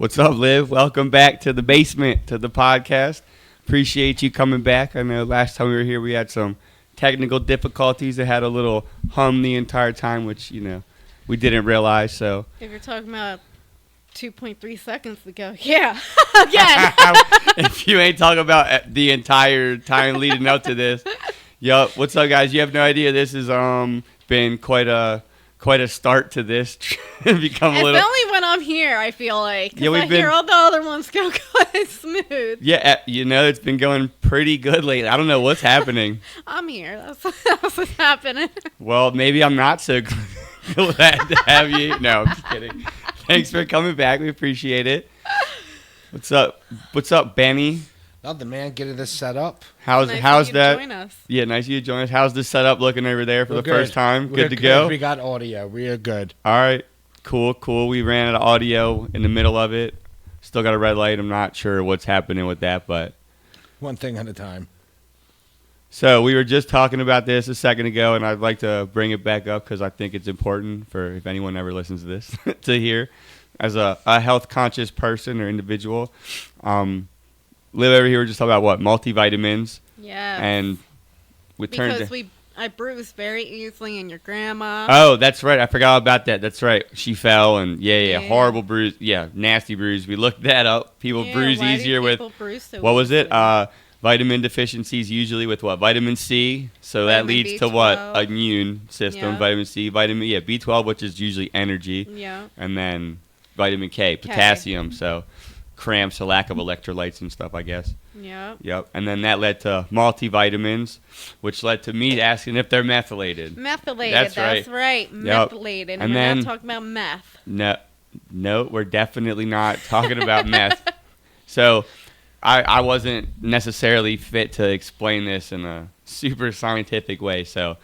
What's up, Liv? Welcome back to the basement, to the podcast. Appreciate you coming back. I know last time we were here, we had some technical difficulties. It had a little hum the entire time, which, we didn't realize. So If you're talking about 2.3 seconds ago, yeah, again. if you ain't talking about the entire time leading up to this, yup. What's up, guys? You have no idea. This has been quite a start to this. Become a little. It's only when I'm here, I feel like. Because Yeah, I hear all the other ones go quite smooth. Yeah, it's been going pretty good lately. I don't know what's happening. I'm here. That's what's happening. Well, maybe I'm not so glad to have you. No, I'm just kidding. Thanks for coming back. We appreciate it. What's up? What's up, Benny? Nothing, man. Getting this set up. How's Nice of you to that? join us. Yeah, nice of you to join us. How's the setup looking over there for We're the first good. time? We're Good to go? We got audio. We are good. All right. Cool. We ran out of audio in the middle of it. Still got a red light. I'm not sure what's happening with that, but. One thing at a time. So we were just talking about this a second ago, and I'd like to bring it back up because I think it's important for if anyone ever listens to this to hear. As a health-conscious person or individual, Liv over here, we're just talking about what? Multivitamins. Yeah. And we turned Because I bruise very easily, and your grandma. Oh, that's right. I forgot about that. That's right. She fell, and yeah. Horrible bruise. Yeah, nasty bruise. We looked that up. People bruise why do easier with, people bruise so what was it? easily? Vitamin deficiencies usually with what? Vitamin C. So that Vitamin leads to what? B12. Immune system. Yeah. Vitamin C. B12, which is usually energy. Yeah. And then vitamin K, potassium. So cramps, a lack of electrolytes and stuff, I guess. Yeah. Yep. And then that led to multivitamins, which led to me asking if they're methylated. Methylated. That's That's right. Yep. Methylated. And we're then- not talking about meth. No, we're definitely not talking about meth. So I wasn't necessarily fit to explain this in a super scientific way. So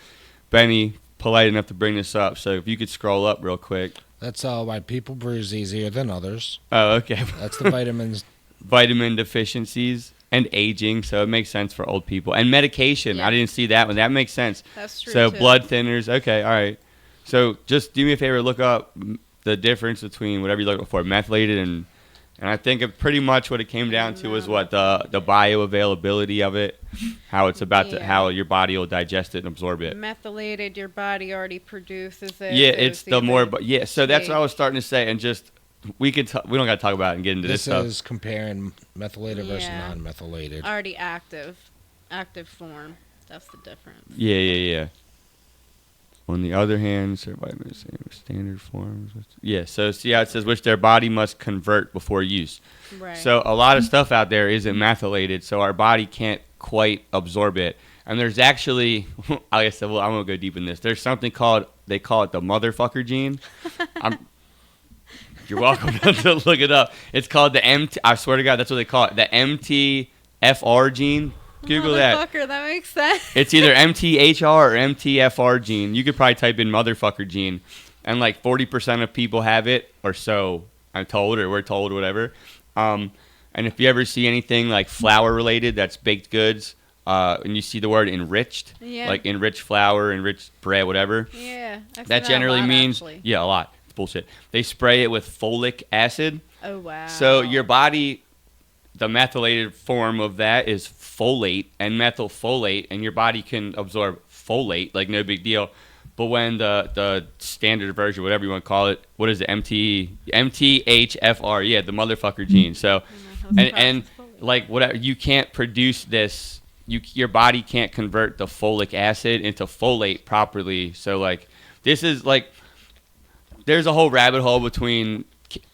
Benny, polite enough to bring this up. So if you could scroll up real quick. That's why people bruise easier than others. Oh, okay. That's the vitamins. Vitamin deficiencies and aging. So it makes sense for old people. And medication. Yeah. I didn't see that one. That makes sense. That's true. So too. blood thinners. Okay, all right. So just do me a favor, look up the difference between whatever you're looking for, methylated and I think pretty much what it came down to was what the bioavailability of it, how it's about to how your body will digest it and absorb it. Methylated, your body already produces it. Yeah, so it's the more, easy. yeah. So that's what I was starting to say, and just we don't got to talk about it and get into this This stuff. is comparing methylated versus Yeah. non-methylated. Already active form. That's the difference. Yeah. On the other hand, vitamins, standard forms. Yeah, so see how it says which their body must convert before use. Right. So a lot of stuff out there isn't methylated, so our body can't quite absorb it. And there's actually, like I said, well, I'm going to go deep in this. There's something they call it the motherfucker gene. You're welcome to look it up. It's called the I swear to God, that's what they call it. The MTFR gene. Google that. Motherfucker, that makes sense. It's either MTHR or MTFR gene. You could probably type in motherfucker gene. And like 40% of people have it, or so I'm told, or we're told, whatever. And if you ever see anything like flour related, that's baked goods, and you see the word enriched, like enriched flour, enriched bread, whatever. Yeah. I've seen That generally a lot, means, actually. yeah, a lot. It's bullshit. They spray it with folic acid. Oh, wow. So your body, the methylated form of that is folate and methylfolate, and your body can absorb folate, like no big deal. But when the standard version, whatever you want to call it, what is it, MTHFR, yeah, the motherfucker gene. So, and like whatever, you can't produce this. Your body can't convert the folic acid into folate properly. So like this is like there's a whole rabbit hole between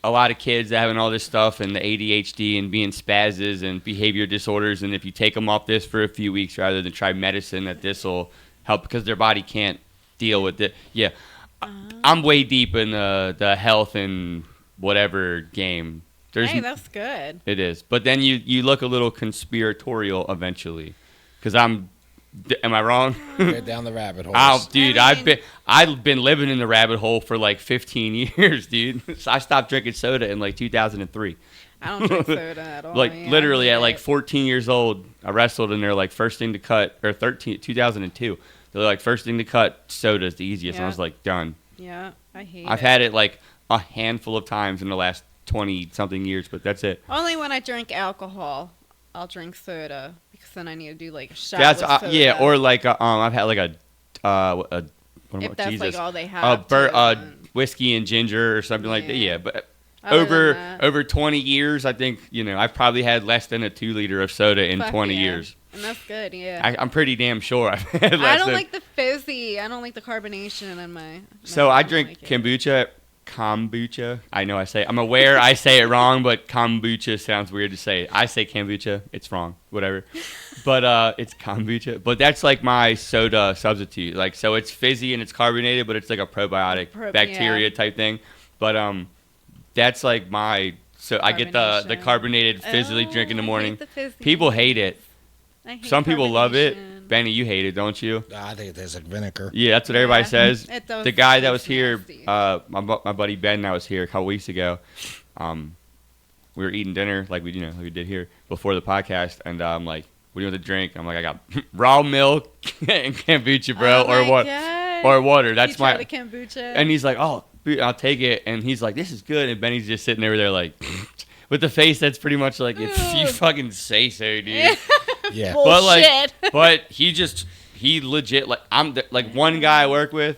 a lot of kids having all this stuff and the ADHD and being spazzes and behavior disorders, and if you take them off this for a few weeks rather than try medicine, that this will help because their body can't deal with it. Yeah, I'm way deep in the health and whatever game. Hey, that's good. It is, but then you look a little conspiratorial eventually, because am I wrong? Get down the rabbit hole. Oh, dude, I mean- I've been living in the rabbit hole for like 15 years, dude. So I stopped drinking soda in like 2003. I don't drink soda at all. Like yeah, literally I at hate like it. 14 years old, I wrestled and they're like first thing to cut, or 2002. They're like first thing to cut soda's the easiest. And I Yeah. was like done. Yeah, I hate I've it. had it like a handful of times in the last 20 something years, but that's it. Only when I drink alcohol, I'll drink soda because then I need to do like a shot That's with soda. yeah, or like I've had like if that's Jesus, like all they have. whiskey and ginger or something like that. Yeah. Yeah, but Other than that, over 20 years, I think I've probably had less than a 2 liter of soda in fuck 20 yeah. years. And that's good, yeah. I'm pretty damn sure I've had less I don't than. like the fizzy. I don't like the carbonation in my. So no, I don't drink like it. kombucha. I know I'm aware I say it wrong, but kombucha sounds weird to say. I say kombucha. It's wrong. Whatever. But it's kombucha. But that's like my soda substitute. Like, so it's fizzy and it's carbonated, but it's like a probiotic bacteria type thing. But that's like so I get the carbonated fizzily drink in the morning. I hate the fizzy. People hate it. I hate Some people love it. carbonation. Benny, you hate it, don't you? I think it tastes like vinegar. Yeah, that's what everybody Yeah, says. it does The guy that was taste here, nasty. my buddy Ben, that was here a couple weeks ago. We were eating dinner like we did here before the podcast, and I'm like, "What do you want to drink?" I'm like, "I got raw milk and kombucha, bro, Oh or my what, God. or water." That's You try my. the kombucha. And he's like, "Oh, dude, I'll take it," and he's like, "This is good," and Benny's just sitting over there like, with the face that's pretty much like, "If you fucking say so, dude." Yeah. But like, Bullshit. but he legit like like one guy I work with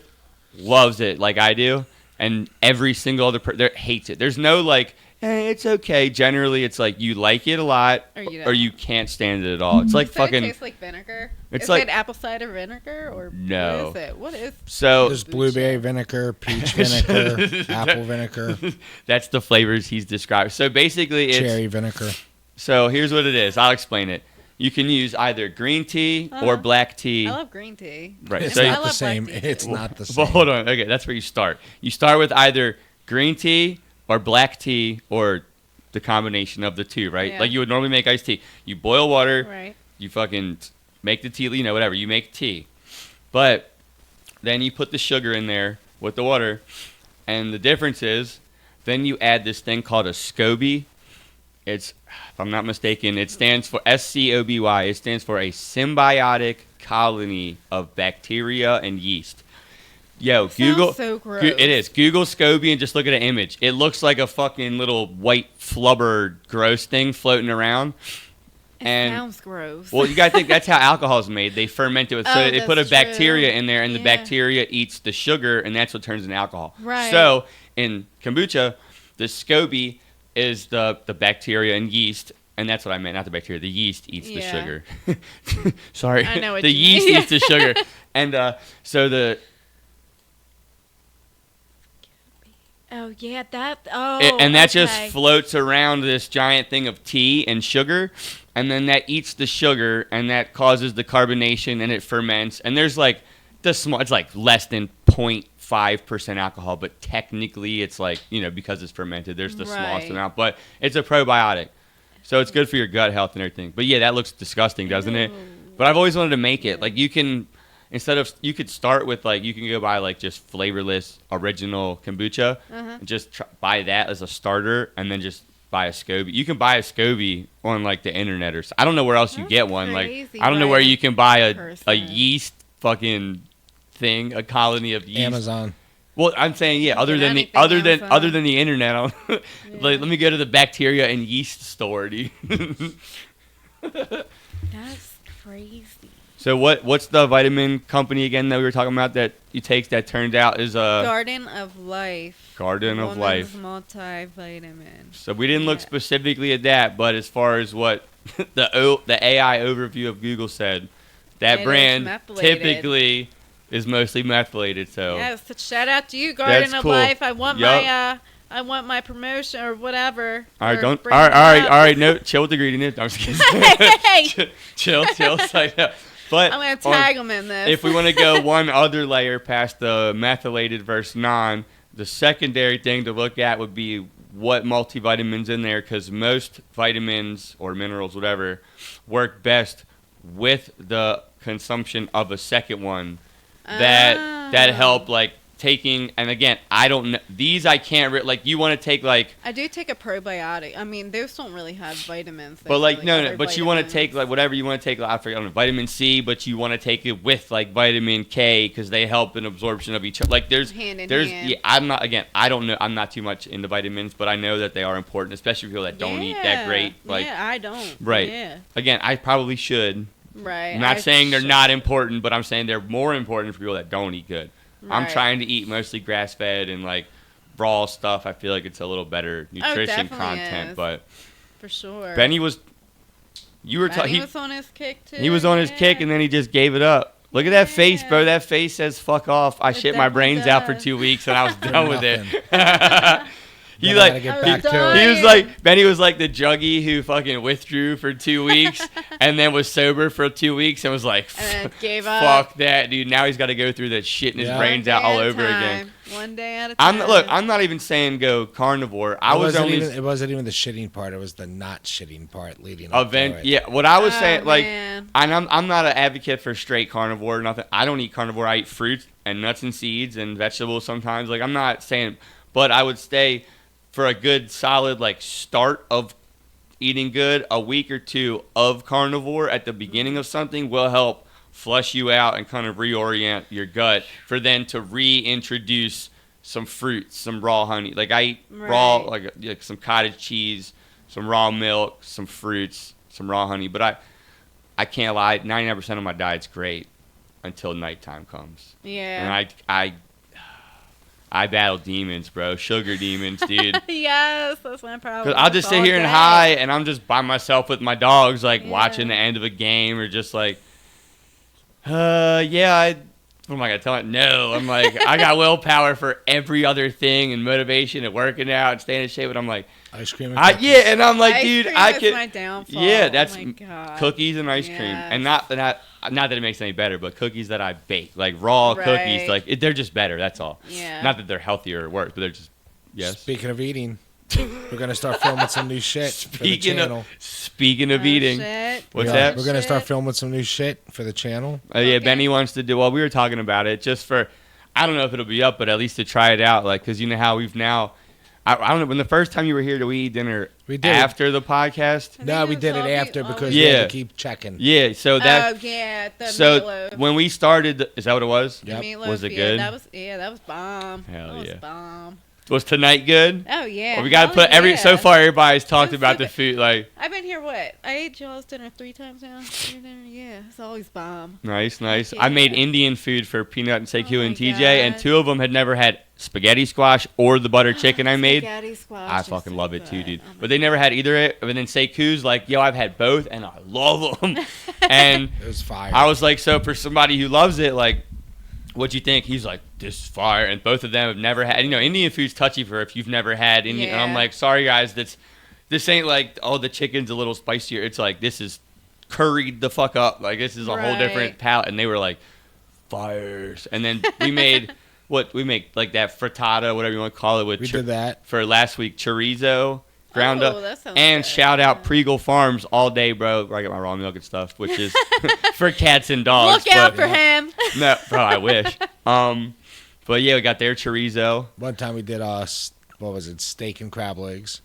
loves it like I do, and every single other person there hates it. There's no like, it's okay. Generally, it's like you like it a lot Or you can't stand it at all. It's like So fucking. It tastes like vinegar. It's Is like- it apple cider vinegar or No. What is it? What is? So There's blueberry vinegar, peach vinegar, apple vinegar, that's the flavors he's described. So basically, it's cherry vinegar. so here's what it is. I'll explain it. You can use either green tea or black tea. I love green tea. Right. It's So I not the love same. black tea, It's too. not the same. Well, hold on. Okay, that's where you start. You start with either green tea or black tea or the combination of the two, right? Yeah. Like you would normally make iced tea. You boil water, Right. you fucking make the tea, whatever. You make tea. But then you put the sugar in there with the water. And the difference is then you add this thing called a SCOBY. It's, if I'm not mistaken, it stands for SCOBY. It stands for a symbiotic colony of bacteria and yeast. Yo, Sounds Google. so gross. It is. Google SCOBY and just look at an image. It looks like a fucking little white flubber gross thing floating around. It And sounds gross. well, you gotta think that's how alcohol is made. They ferment it with, so Oh, they put a that's bacteria true. in there, and the Yeah. bacteria eats the sugar, and that's what turns into alcohol. Right. So in kombucha, the SCOBY is the bacteria and yeast, and that's what I meant, not the bacteria. The yeast eats the Yeah. sugar. Sorry, I know what the you yeast mean. eats the sugar, and so the Oh yeah, that. Oh. and that just okay. floats around this giant thing of tea and sugar, and then that eats the sugar, and that causes the carbonation, and it ferments. And there's like it's like less than 0.5% alcohol, but technically it's like because it's fermented, there's the smallest Right. amount. But it's a probiotic, so it's good for your gut health and everything. But yeah, that looks disgusting, doesn't it? But I've always wanted to make it. Like you can. You could start with you can go buy just flavorless original kombucha and just buy that as a starter, and then just buy a SCOBY. You can buy a SCOBY on the internet or I don't know where else you That's get one. crazy, I don't know where right? you can buy a Person. yeast fucking thing, a colony of yeast. Amazon. Well, I'm saying other Get than anything Amazon. other than the internet, let me go to the bacteria and yeast store, dude. That's crazy. So what's the vitamin company again that we were talking about that you take that turned out is a Garden of Life. Garden of Life. Multivitamin. So we didn't look Yeah. specifically at that, but as far as what the AI overview of Google said, that It is brand methylated. typically is mostly methylated. So Yes, shout out to you, Garden That's of cool. Life. I want Yup. I want my promotion or whatever. all right, or don't bring all it right, up. all right. No, chill with the greediness. No, I'm just kidding. Hey, chill. It's like, but I'm gonna on- tag them in this. if we want to go one other layer past the methylated versus non, the secondary thing to look at would be what multivitamins in there, because most vitamins or minerals, whatever, work best with the consumption of a second one that help taking, and again, I don't know. These I can't, like, you want to take, like. I do take a probiotic. I mean, those don't really have vitamins. But, like, no, other but you want to vitamins. take, like, whatever you want to take, like, I forget, I don't know, vitamin C, but you want to take it with, like, vitamin K because they help in absorption of each other. Like, there's, Hand in there's, hand. yeah, I'm not, again, I don't know, I'm not too much into vitamins, but I know that they are important, especially for people that don't eat that great. Like, yeah, I don't. right. Yeah. Again, I probably should. Right. I'm not I saying they're should- not important, but I'm saying they're more important for people that don't eat good. I'm Right. trying to eat mostly grass-fed and, like, raw stuff. I feel like it's a little better nutrition definitely content. is. But For sure. Benny was, you were Benny he was on his kick, too. was on his kick and then he just gave it up. Look at that face, bro. Yeah. That face says "fuck off." I It shit my definitely brains out for does. 2 weeks and I was For done with it. He Then I like gotta get I was back to dying. it. he was like Benny was like the juggy who fucking withdrew for 2 weeks and then was sober for 2 weeks and was like, And then gave up. fuck that, dude. Now he's got to go through that shit in his Yeah. brains One out day all at a over again. time. One day at a time. I'm not even saying go carnivore. I was only It wasn't even the shitting part. It was the not shitting part leading up to event. it. Yeah, what I was Oh, saying, like, man. and I'm not an advocate for straight carnivore or nothing. I don't eat carnivore. I eat fruits and nuts and seeds and vegetables sometimes. Like, I'm not saying, but I would stay for a good solid like start of eating good. A week or two of carnivore at the beginning of something will help flush you out and kind of reorient your gut for then to reintroduce some fruits, some raw honey. Like I eat raw, Right. like some cottage cheese, some raw milk, some fruits, some raw honey. But I can't lie, 99% of my diet's great until nighttime comes. Yeah. And I battle demons, bro. Sugar demons, dude. Yes, that's my problem. Because I'll just sit all here and day. high, and I'm just by myself with my dogs, like Yeah. watching the end of a game, or just like, what am I gonna tell it? No, I'm like, I got willpower for every other thing and motivation and working out and staying in shape, and I'm like, Ice cream and cookies. yeah, and I'm like, Ice dude, cream I is could, my downfall. yeah, that's oh my God. cookies and ice cream, Yes. and not that it makes it any better, but cookies that I bake, like raw cookies, Right. like they're just better. That's all. Yeah. Not that they're healthier or worse, but they're just yes. Speaking of eating, we're gonna start filming some new shit for the Speaking channel. of Oh, eating, shit. what's Yeah, that? We're gonna start Shit. filming some new shit for the channel. Yeah, Okay. Benny wants to do. Well, we were talking about it just for. I don't know if it'll be up, but at least to try it out, like, because you know how we've now. I don't know. When the first time you were here, did we eat dinner We did. after the podcast? I No, think we it did was it all after be- because oh, we had Yeah. to keep checking. Yeah. So that. Oh yeah, the So meatloaf. when we started, is that what it was? Yep. The meatloaf, Was it yeah, good? That was bomb. Hell that was yeah. bomb. Was tonight good? Oh yeah. Well, we got to Hell put every. yeah. So far, everybody's talked It was about so the good. food. Like I've been here. What? I ate y'all's dinner 3 times now. Your dinner, yeah, it's always bomb. nice. I made Yeah. Indian food for Peanut and Sekou Oh my and TJ, and God. 2 of them had never had spaghetti squash or the butter chicken I made. Spaghetti squash I is fucking so love it too, good. dude. Oh my But they never had either. And then Sekou's like, yo, I've had both, and I love them. And It was fire. I was like, so for somebody who loves it, like, what'd you think? He's like, this is fire. And both of them have never had. You know, Indian food's touchy for if you've never had Indian. And I'm Yeah. like, sorry guys, this ain't like, oh, the chicken's a little spicier. It's like this is curried the fuck up. Like this is a whole different Right. palate. And they were like, fires. And then we made what we make like that frittata, whatever you want to call it, with we did that. for last week chorizo ground Oh, up that sounds and good. shout out Yeah. Priegel Farms all day, bro. Where I get my raw milk and stuff, which is for cats and dogs. Look out but for him. no, bro, I wish. But yeah, we got their chorizo. One time we did what was it? Steak and crab legs.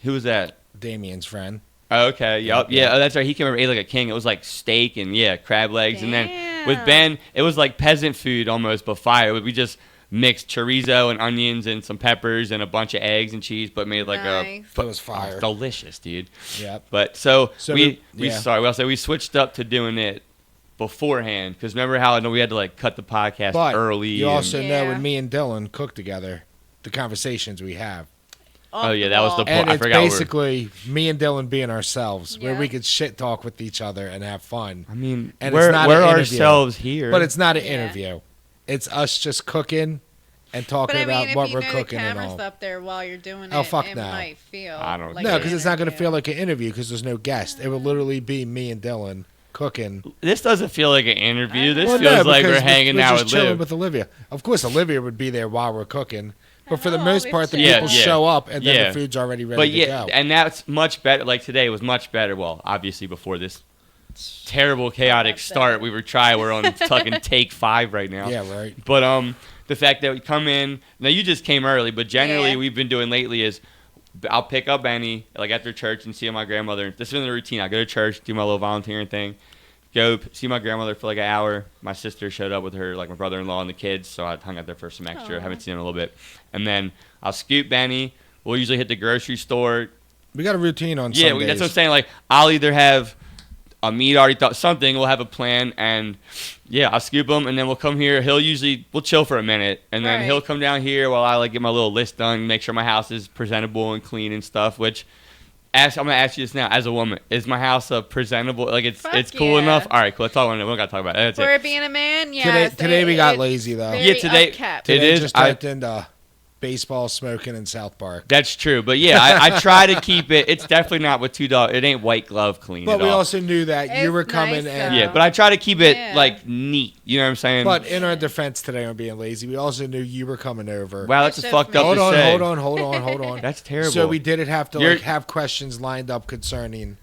Who was that? Damien's friend. Oh, okay, yep, Yeah. yeah. Oh, that's right. He came over, ate like a king. It was like steak and yeah, crab legs, and then with Damn. Ben, it was like peasant food almost, but fire. We just mixed chorizo and onions and some peppers and a bunch of eggs and cheese, but made like Nice. It was fire. delicious, dude. Yep. But so we yeah. we switched up to doing it beforehand because remember how I know we had to like cut the podcast But early. you and- also know Yeah. when me and Dylan cook together, the conversations we have. Oh, yeah, that was the And I it's forgot. basically me and Dylan being ourselves, where Yeah. we could shit talk with each other and have fun. I mean, And we're it's not we're an interview. ourselves here. But it's not an Yeah. interview. It's us just cooking and But talking I about mean, if what you we're know cooking the and camera's all. up there while you're doing Oh, it, fuck it no. might feel I don't like No, an because it's not going to interview. feel like an interview because there's no guest. It would literally be me and Dylan cooking. This doesn't feel like an interview. This Well, feels no, like we're because hanging we're out just with chilling Liv. with Olivia. Of course, Olivia would be there while we're cooking. But for the Oh, most we part, the Yeah, people yeah. show up and then Yeah. the food's already ready But to yeah, go. and that's much better. Like today was much better. Well, obviously before this terrible chaotic Much start better. we were trying. We're on fucking take 5 right now. Yeah, right. But the fact that we come in. Now you just came early, but generally Yeah. we've been doing lately is I'll pick up Benny like after church and see my grandmother. This is the routine. I go to church, do my little volunteering thing, go see my grandmother for like an hour. My sister showed up with her, like my brother-in-law and the kids, so I hung out there for some extra. Aw. Haven't seen him in a little bit. And then I'll scoot Benny. We'll usually hit the grocery store. We got a routine on Yeah, Sundays. that's what I'm saying. Like, I'll either have a meat already thought something. We'll have a plan, and yeah, I'll scoop him, and then we'll come here. We'll chill for a minute, and then Right. he'll come down here while I like get my little list done, make sure my house is presentable and clean and stuff. Which, I'm gonna ask you this now, as a woman, is my house presentable? Like it's Fuck cool yeah. enough. All right, cool. That's all we don't gotta talk about it. That's For it. being a man, yes. Today we got it's lazy though. very Yeah, today- upkept. It Today is. just typed into baseball smoking in South Park. That's true, but yeah, I try to keep it. It's definitely not with $2. It ain't white glove clean. But at we all. also knew that you It's were coming nice, and though. Yeah, but I try to keep it Yeah. like neat. You know what I'm saying? But in our defense today on being lazy, we also knew you were coming over. wow, that's It's just just fucked up hold to on, say. hold on. That's terrible. So we didn't have to You're- like have questions lined up concerning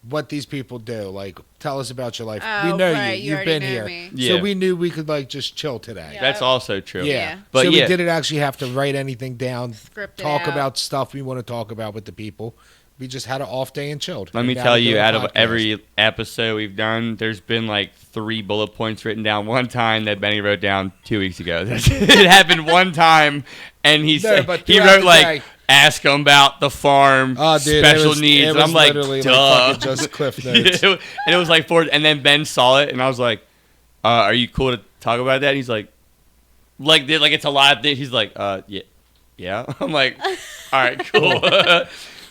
what these people do. Like, tell us about your life. Oh, we know right, you. you You've already been know here. me. Yeah. So we knew we could like just chill today. Yeah. That's also true. Yeah. But so yeah. we didn't actually have to write anything down, Script it talk out. about stuff we want to talk about with the people. We just had an off day and chilled. Let And me now tell we're you, doing a out of podcast. every episode we've done, there's been like 3 bullet points written down one time that Benny wrote down 2 weeks ago. It happened one time, and he No, said but he throughout wrote the like, day- ask him about the farm, Oh, dude, special needs, it and was I'm like, literally duh. like fucking just Cliff Notes. and it was like 4, and then Ben saw it, and I was like, are you cool to talk about that? And he's like it's a lot of things. He's like, yeah. I'm like, all right, cool.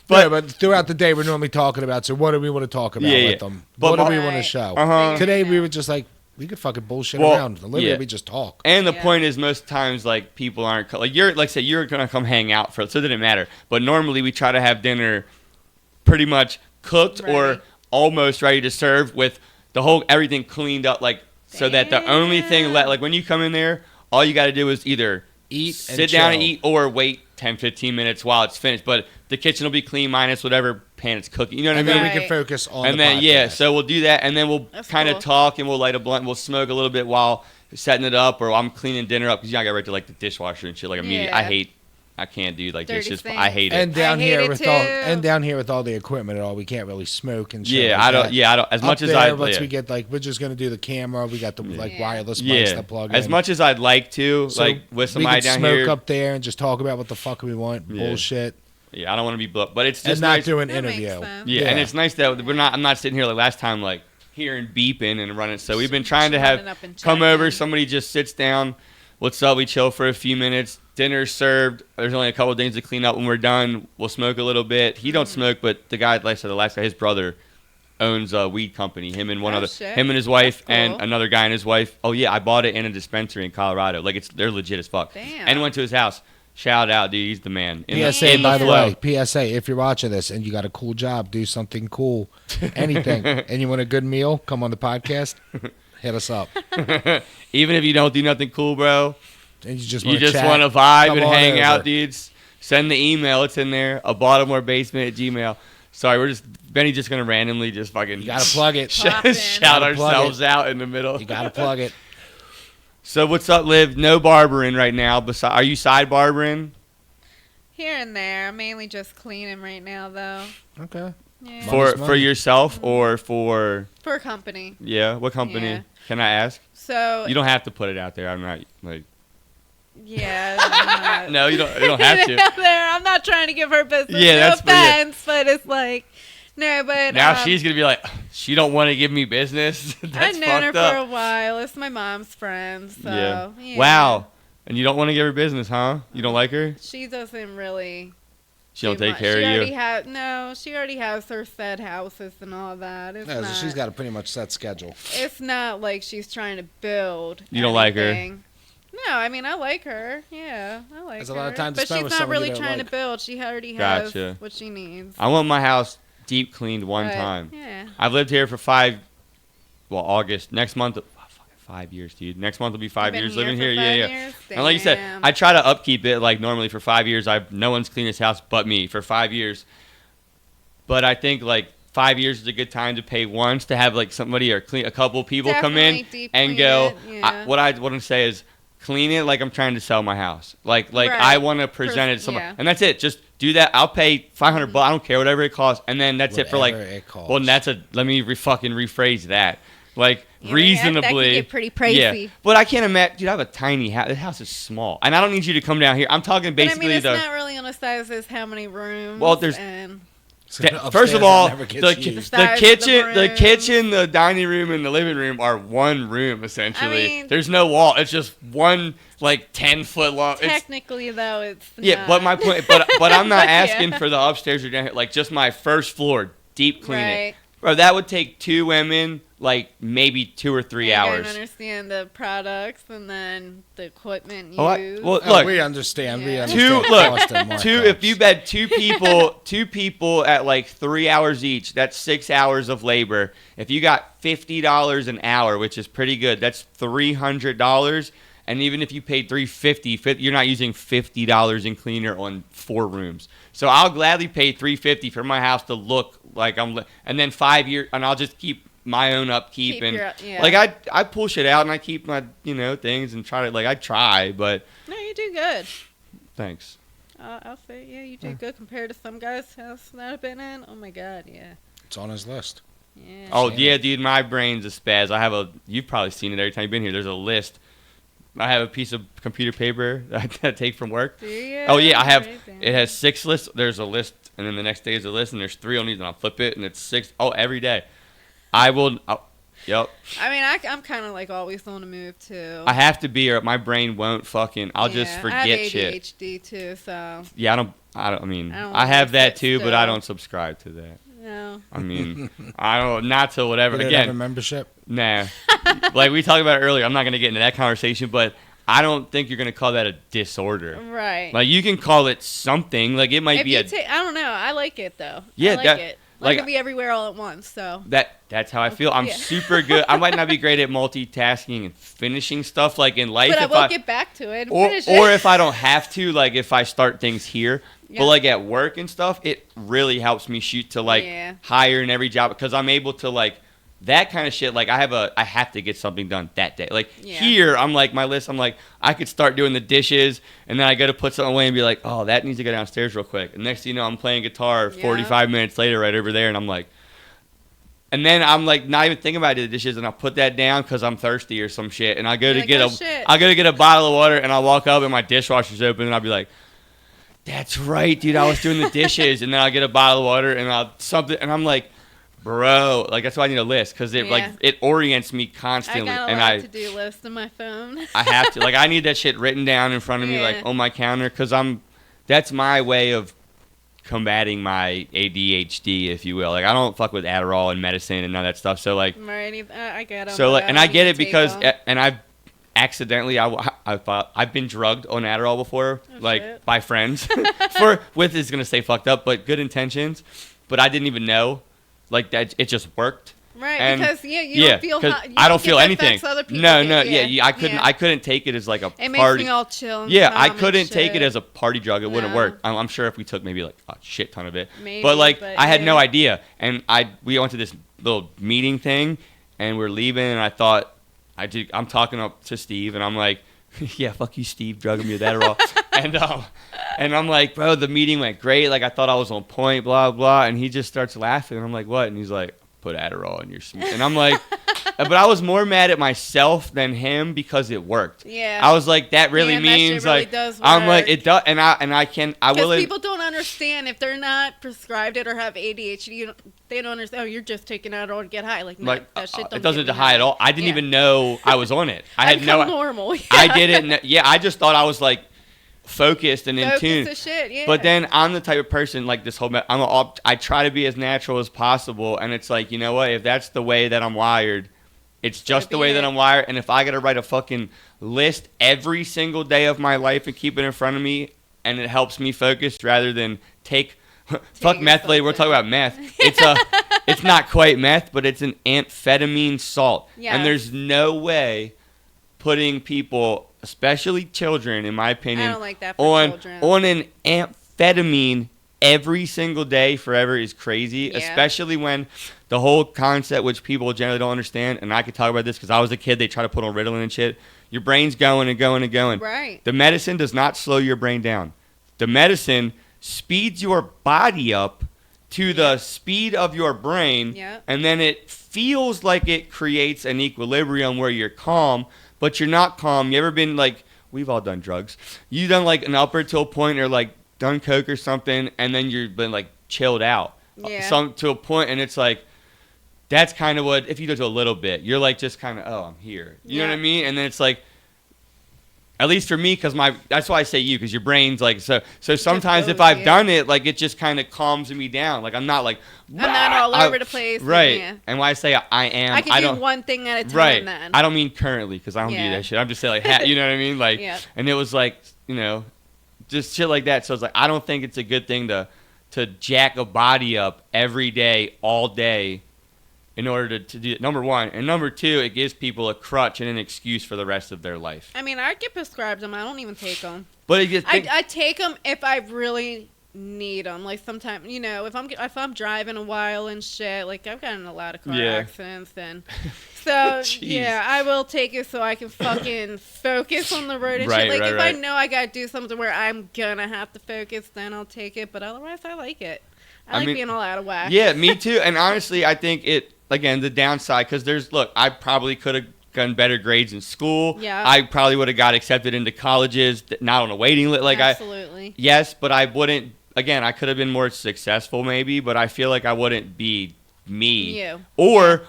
But throughout the day, we're normally talking about. So what do we want to talk about Yeah, with yeah. them? But What do my- we want to Right. show? Uh-huh. Today we were just like we could fucking bullshit Well, around. Olivia, yeah. we just talk. And the Yeah. point is, most times, like, people aren't like you're like say you're gonna come hang out so it didn't matter. But normally we try to have dinner pretty much cooked or Ready. almost ready to serve with the whole everything cleaned up, like so that the only thing Damn. like when you come in there, all you got to do is either Eat, sit down and eat or wait 10-15 minutes while it's finished. But the kitchen will be clean minus whatever pan it's cooking. You know what and I then mean? we can Right. focus on. And the then podcast. so we'll do that, and then we'll That's kind of cool. talk, and we'll light a blunt, and we'll smoke a little bit while setting it up, or I'm cleaning dinner up because you gotta get right to like the dishwasher and shit. Like immediately, Yeah. I can't do like Dirty dishes. things. I hate it. And down I hate here it with too. all the equipment and all, we can't really smoke and shit. yeah, like I don't. that. Yeah, I don't. As Up much as there, I. once Yeah. we get like, we're just gonna do the camera. We got the like Yeah. wireless mics Yeah, to plug as in. much as I'd like to, So like with we somebody could down smoke here. up there and just talk about what the fuck we want, Yeah. bullshit, Yeah, I don't want to be, but it's and just not nice. do an That makes interview. sense. Yeah, and it's nice that we're not. I'm not sitting here like last time, like hearing beeping and running. So we've been trying to have Running up and come checking. over. Somebody just sits down. What's up? We chill for a few minutes. Dinner's served. There's only a couple of things to clean up. When we're done, we'll smoke a little bit. He don't smoke, but the guy, like I said, the last guy, his brother owns a weed company. Him and one Oh, other, shit. him and his wife, That's and cool. another guy and his wife. Oh yeah, I bought it in a dispensary in Colorado. Like they're legit as fuck. Damn. And went to his house. Shout out, dude. He's the man. In PSA, in by the flow. way, PSA, if you're watching this and you got a cool job, do something cool, anything, and you want a good meal, come on the podcast, hit us up. Even if you don't do nothing cool, bro. And you just You want to just want to vibe Come and on hang out, over. dudes. Send the email. It's in there. A Baltimore basement at Gmail. Sorry, we're just Benny's just gonna randomly just fucking You gotta plug it. Poppin'. shout Gotta plug ourselves out in the middle. You gotta plug it. So what's up, Liv? No barbering right now. Are you side barbering? Here and there. I'm mainly just cleaning right now, though. Okay. Yeah. Money's For money. yourself or for For a company. what company? Yeah. Can I ask? So, You don't have to put it out there. I'm not like yeah. I'm not- no, you don't have to. Out there. I'm not trying to give her business. Yeah, no that's for you. offense, but it's like, no, but Now she's gonna be like, she don't want to give me business. That's I've known her fucked up. for a while. It's my mom's friend, so yeah. Wow. And you don't want to give her business, huh? You don't like her? She doesn't really. She don't do take much. care she of already you. she already has her set houses and all that. It's No, not. so she's got a pretty much set schedule. It's not like she's trying to build. You don't like her? anything. No, I mean I like her. Yeah, I like There's her. a lot of time to but spend she's with not someone you really don't trying like. to build. She already Gotcha. has what she needs. I want my house deep cleaned one But, time. Yeah. I've lived here for August. Next month, fucking 5 years, dude. Next month will be 5 You've been years living for here. 5 Yeah. years? And like you said, Damn. I try to upkeep it like normally for 5 years. No one's cleaned this house but me for 5 years. But I think like 5 years is a good time to pay once to have like somebody or a couple people come in Definitely deep and clean go. it, yeah. What I want to say is, clean it like I'm trying to sell my house. Like Right. I want to present it to someone, yeah. and that's it. Just do that. I'll pay $500. I don't care whatever it costs, and then that's it for like. Whatever it costs. Well, that's a. Let me fucking rephrase that. Like Yeah, reasonably. that can get pretty pricey. Yeah, but I can't imagine. Dude, I have a tiny house. The house is small, and I don't need you to come down here. I'm talking But I basically mean, it's the. not really on the size as how many rooms. Well, there's- and So That- upstairs first of that all, never gets the used. size of the rooms. kitchen, the dining room, and the living room are one room essentially. I mean- There's no wall. It's just one like 10-foot long. It's, technically, though, it's yeah, not. but my point, but I'm not Yeah. asking for the upstairs or down here. Like just my first floor, deep clean it, Right. bro. That would take 2 women, like maybe 2 or 3 You hours. don't understand the products and then the equipment used. Oh, well, Oh, look, we understand. We Yeah. understand. Two, the cost look, and two. markups. If you bet two people at like 3 hours each, that's 6 hours of labor. If you got $50 an hour, which is pretty good, that's $300. And even if you paid $350, you're not using $50 in cleaner on 4 rooms. So I'll gladly pay $350 for my house to look like and then 5 years, and I'll just keep my own upkeep Keep and your- yeah. like I pull shit out and I keep my things and try to I try, but No, you do good. thanks. I'll say, yeah, you do good compared to some guys' house that I've been in. Oh my god, yeah. It's on his list. Yeah. Oh Yeah. yeah, dude, my brain's a spaz. You've probably seen it every time you've been here. There's a list. I have a piece of computer paper that I take from work. Do you? Oh yeah, I have. Right there. It has 6 lists. There's a list, and then the next day is a list, and there's 3 on these, and I'll flip it, and it's 6. Oh, every day. I will. Yep. I mean, I'm kind of like always on the move too. I have to be, or my brain won't fucking. I'll just Yeah, forget I have shit. ADHD too, so Yeah, I mean, I don't I have wanna that sit too, but I still. don't subscribe to that. no. I mean, I don't. Not to whatever. You don't have a Again, membership. nah. Like we talked about earlier, I'm not gonna get into that conversation, but I don't think you're gonna call that a disorder. Right. Like you can call it something. Like it might if be you a I don't know. I like it though. Yeah, I like that- it. like- Like to be everywhere all at once. So. that's how I feel. I'm Yeah. super good. I might not be great at multitasking and finishing stuff like in life. But I if will get back to it and or finish or it. if I don't have to, like if I start things here. Yeah. But like at work and stuff, it really helps me shoot to like Yeah. higher in every job because I'm able to like that kind of shit. Like I have to get something done that day. Like Yeah. here, I'm like my list. I'm like I could start doing the dishes and then I got to put something away and be like, oh, that needs to go downstairs real quick. And next thing you know, I'm playing guitar Yeah. 45 minutes later right over there, and I'm like. And then I'm like not even thinking about the dishes, and I'll put that down because I'm thirsty or some shit. And I go You're to like, get "Oh, a, shit." I go to get a bottle of water, and I'll walk up and my dishwasher's open, and I'll be like, "That's right, dude. I was doing the dishes." And then I'll get a bottle of water, and and I'm like, "Bro, like that's why I need a list because it like Yeah. it orients me I constantly, got a and lot to do list on my phone. I have to like I need that shit written down in front of me like Yeah. on my counter because that's my way of combating my ADHD, if you will. Like I don't fuck with Adderall and medicine and none of that stuff. So like, Right, I get 'em, so but like, and I don't get even it take because, 'em. and I've accidentally, I've been drugged on Adderall before, Oh, like shit. by friends, with is gonna say fucked up, but good intentions. But I didn't even know, like that it just worked. Right, and- because you don't feel 'cause hot. You I don't get feel that anything. affects other people No, too, no, yeah, I couldn't take it as like a It makes party. me all chill. And Yeah, I calm and couldn't take it shit. as a party drug. It wouldn't No. work. I'm sure if we took maybe like a shit ton of it, Maybe, but like but I had no yeah. idea. And we went to this little meeting thing, and we're leaving, and I thought I'm talking up to Steve, and I'm like, yeah, fuck you, Steve, drugging me with Adderall, and I'm like, bro, the meeting went great. Like I thought I was on point, blah blah, and he just starts laughing, and I'm like, what? And he's like, put Adderall in your smear, and I'm like. But I was more mad at myself than him because it worked. Yeah. I was like, that really Man, that shit means really like does I'm like work. it does, and I Because will. people don't understand if they're not prescribed it or have ADHD. They don't understand. Oh, you're just taking Adderall to get high. Like, no, Like that shit don't it doesn't get me high at all. I didn't Yeah. even know I was on it. I had become no. normal. I didn't. Yeah, I just thought I was like focused and in Focus tune. as shit. Yeah. But then I'm the type of person like this whole. I try to be as natural as possible, and it's like you know what? If that's the way that I'm wired, it's just the be way that it. I'm wired. And if I gotta write a fucking list every single day of my life and keep it in front of me, and it helps me focus rather than fuck meth later. We're talking about meth. It's not quite meth, but it's an amphetamine salt. Yes. And there's no way putting people, especially children, in my opinion, I don't like that for children. on an amphetamine every single day forever is crazy, Yeah. especially when the whole concept, which people generally don't understand, and I could talk about this because I was a kid, they try to put on Ritalin and shit. Your brain's going and going and going. Right. The medicine does not slow your brain down. The medicine speeds your body up to the speed of your brain, and then it feels like it creates an equilibrium where you're calm, but you're not calm. You ever been like, we've all done drugs. You done like an upper to a point or like done coke or something, and then you've been like chilled out. Some to a point, and it's like, that's kind of what, if you do it to a little bit, you're like just kind of, oh, I'm here. You know what I mean? And then it's like, at least for me, because that's why I say you, because your brain's like, so sometimes if I've done it, like it just kind of calms me down. Like I'm not like, I'm not all over the place. Right. And when I say I am, I can do one thing at a time. Right. Then. I don't mean currently, because I don't do that shit. I'm just saying like, you know what I mean? Like, and it was like, you know, just shit like that. So it's like, I don't think it's a good thing to jack a body up every day, all day, in order to do it, number one. And number two, it gives people a crutch and an excuse for the rest of their life. I mean, I get prescribed them. I don't even take them. But I take them if I really need them. Like sometimes, you know, if I'm driving a while and shit, like I've gotten in a lot of car accidents and so I will take it so I can fucking focus on the road and shit. Like if I know I gotta do something where I'm gonna have to focus, then I'll take it. But otherwise, I like it. I like being all out of whack. Yeah, me too. And honestly, I think again, the downside, because I probably could have gotten better grades in school. Yeah. I probably would have got accepted into colleges, not on a waiting list. Like absolutely. Yes, but I wouldn't. Again, I could have been more successful maybe, but I feel like I wouldn't be me. You. Or